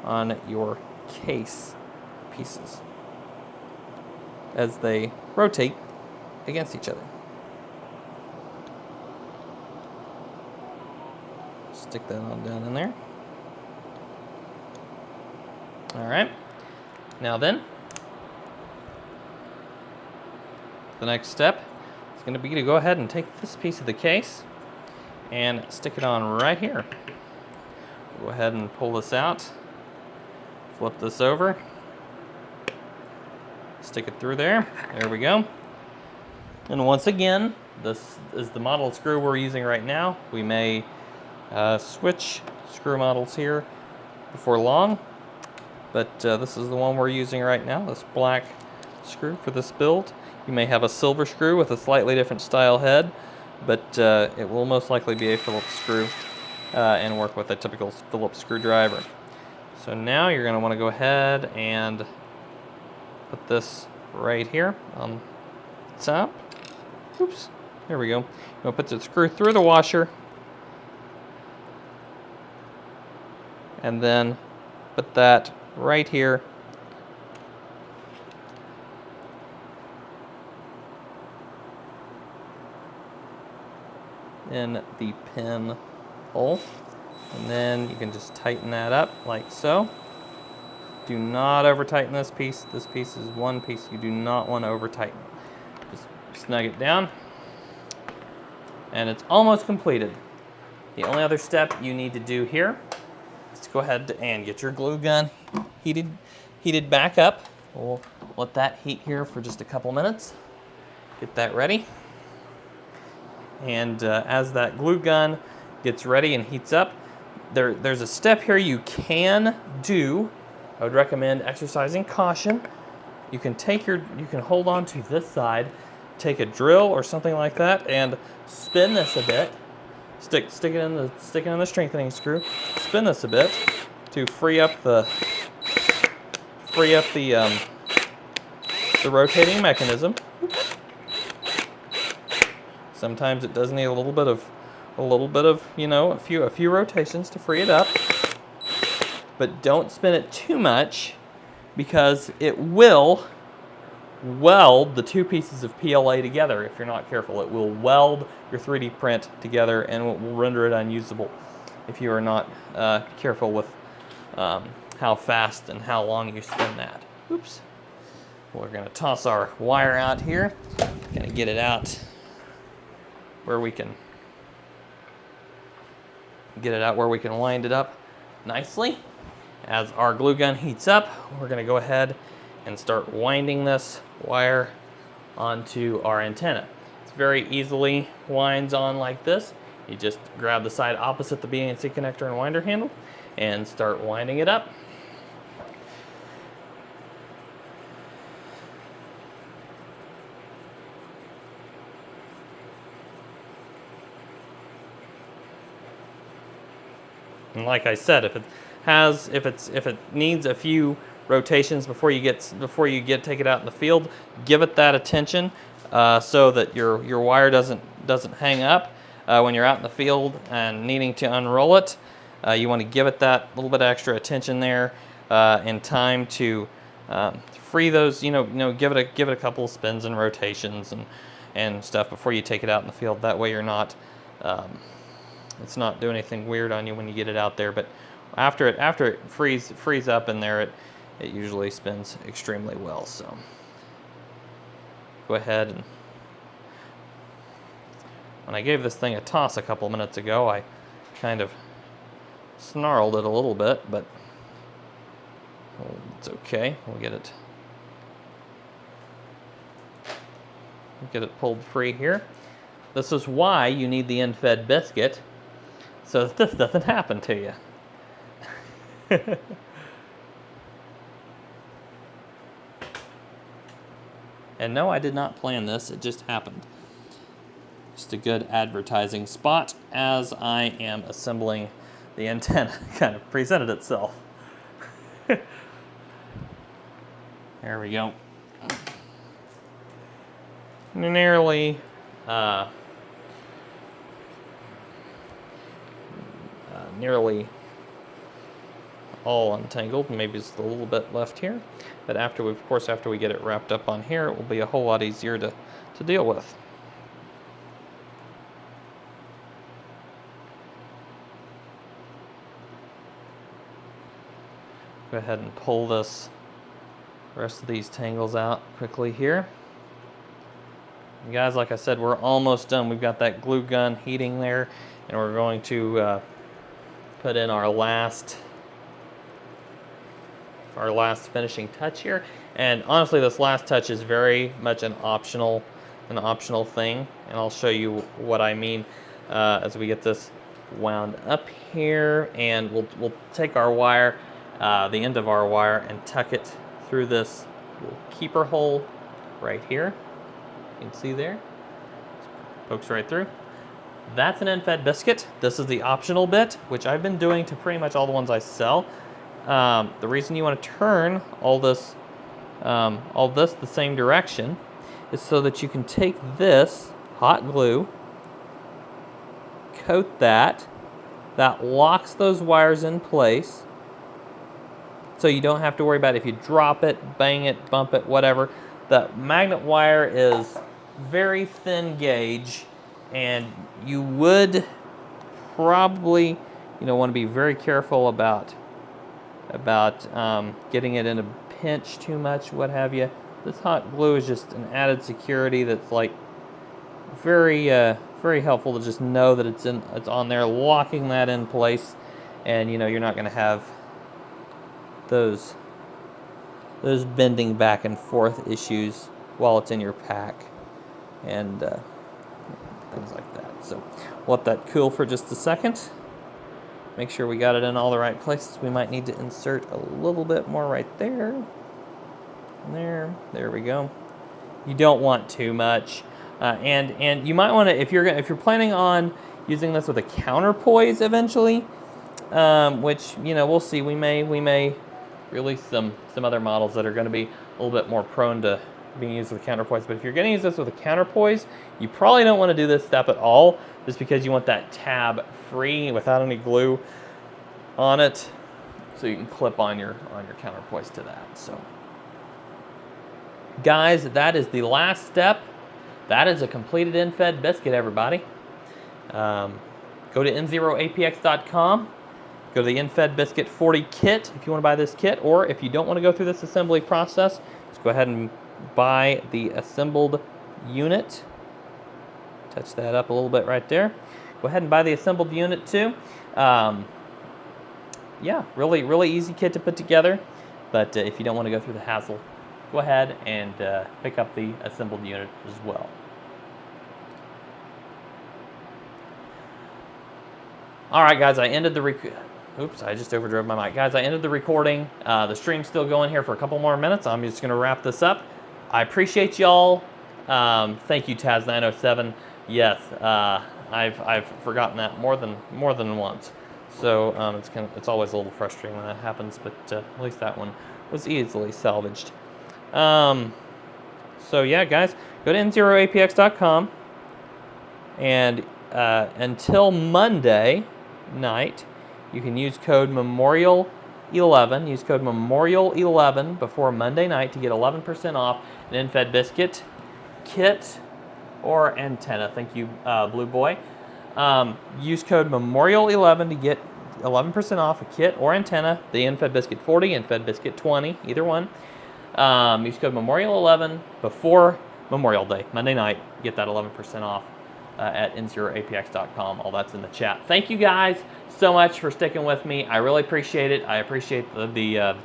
on your case pieces as they rotate against each other. Stick that on down in there. All right. Now then, the next step is going to be to go ahead and take this piece of the case and stick it on right here. Go ahead and pull this out, flip this over, stick it through there. There we go. And once again, this is the model screw we're using right now. We may switch screw models here before long, but this is the one we're using right now, this black screw for this build. You may have a silver screw with a slightly different style head, but it will most likely be a Phillips screw. And work with a typical Phillips screwdriver. So now you're going to want to go ahead and put this right here on top. Oops, there we go. You're going to put the screw through the washer and then put that right here in the pin hole, and then you can just tighten that up like so. Do not over tighten this piece. This piece is one piece you do not want to over tighten. Just snug it down, and it's almost completed. The only other step you need to do here is to go ahead and get your glue gun heated back up. We'll let that heat here for just a couple minutes. Get that ready, and as that glue gun gets ready and heats up, there's a step here you can do. I would recommend exercising caution. You can hold on to this side, take a drill or something like that, and spin this a bit. Stick it in the strengthening screw. Spin this a bit to free up the rotating mechanism. Sometimes it does need a little bit of a few rotations to free it up, but don't spin it too much because it will weld the two pieces of PLA together if you're not careful. It will weld your 3D print together and it will render it unusable if you are not careful with how fast and how long you spin that. Oops. We're going to toss our wire out here. Going to get it out where we can wind it up nicely. As our glue gun heats up, we're going to go ahead and start winding this wire onto our antenna. It's very easily winds on like this. You just grab the side opposite the BNC connector and winder handle and start winding it up. And like I said, if it needs a few rotations before you take it out in the field, give it that attention so that your wire doesn't hang up when you're out in the field and needing to unroll it. You want to give it that little bit extra attention there in time to free those. Give it a couple of spins and rotations and stuff before you take it out in the field. That way you're not. It's not doing anything weird on you when you get it out there, but after it frees up in there, it usually spins extremely well. So go ahead and when I gave this thing a toss a couple minutes ago, I kind of snarled it a little bit, but it's okay. We'll get it pulled free here. This is why you need the end-fed biscuit, so that this doesn't happen to you. And no, I did not plan this, it just happened. Just a good advertising spot as I am assembling the antenna. Kind of presented itself. There we go. Nearly nearly all untangled. Maybe just a little bit left here, but after we get it wrapped up on here, it will be a whole lot easier to deal with. Go ahead and pull the rest of these tangles out quickly here. And guys, like I said, we're almost done. We've got that glue gun heating there, and we're going to put in our last finishing touch here. And honestly, this last touch is very much an optional thing, and I'll show you what I mean as we get this wound up here. And we'll take our wire, the end of our wire, and tuck it through this little keeper hole right here. You can see there, pokes right through. That's an end-fed biscuit. This is the optional bit, which I've been doing to pretty much all the ones I sell. The reason you want to turn all this the same direction is so that you can take this hot glue, coat that locks those wires in place, so you don't have to worry about if you drop it, bang it, bump it, whatever. The magnet wire is very thin gauge, and you would probably want to be very careful about getting it in a pinch too much, what have you. This hot glue is just an added security that's like very very helpful to just know that it's on there, locking that in place, and you're not going to have those bending back and forth issues while it's in your pack and things like that. So we'll let that cool for just a second. Make sure we got it in all the right places. We might need to insert a little bit more right there. There we go. You don't want too much, and you might want to, if you're planning on using this with a counterpoise eventually, which we'll see. We may release some other models that are going to be a little bit more prone to being used with a counterpoise. But if you're going to use this with a counterpoise, you probably don't want to do this step at all, just because you want that tab free without any glue on it, so you can clip on your counterpoise to that. So Guys, that is the last step. That is a completed end-fed biscuit, everybody. Go to N0APX.com. Go to the end-fed biscuit 40 kit if you want to buy this kit, or if you don't want to go through this assembly process, just go ahead and buy the assembled unit. Touch that up a little bit right there. Go ahead and buy the assembled unit too. Yeah, really easy kit to put together, but if you don't want to go through the hassle, go ahead and pick up the assembled unit as well. All right, guys, I ended the oops, I just overdrove my mic. Guys, I ended the recording. The stream's still going here for a couple more minutes. I'm just going to wrap this up. I appreciate y'all. Thank you, Taz907. Yes, I've forgotten that more than once. So it's always a little frustrating when that happens, but at least that one was easily salvaged. So yeah, guys, go to N0APX.com, and until Monday night, you can use code Memorial11. Use code Memorial11 before Monday night to get 11% off an end-fed biscuit kit or antenna. Thank you, Blue Boy. Use code Memorial11 to get 11% off a kit or antenna, the end-fed biscuit 40, end-fed biscuit 20, either one. Use code Memorial11 before Memorial Day, Monday night. Get that 11% off at N0APX.com. All that's in the chat. Thank you guys so much for sticking with me. I really appreciate it. I appreciate the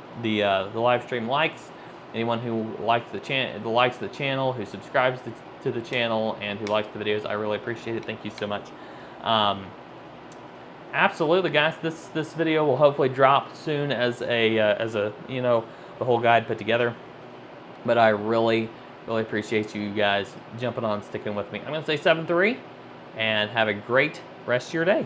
live stream likes. Anyone who likes the channel, who subscribes to the channel, and who likes the videos, I really appreciate it. Thank you so much. Absolutely, guys. This video will hopefully drop soon as a the whole guide put together. But I really appreciate you guys jumping on, sticking with me. I'm gonna say 7-3, and have a great rest of your day.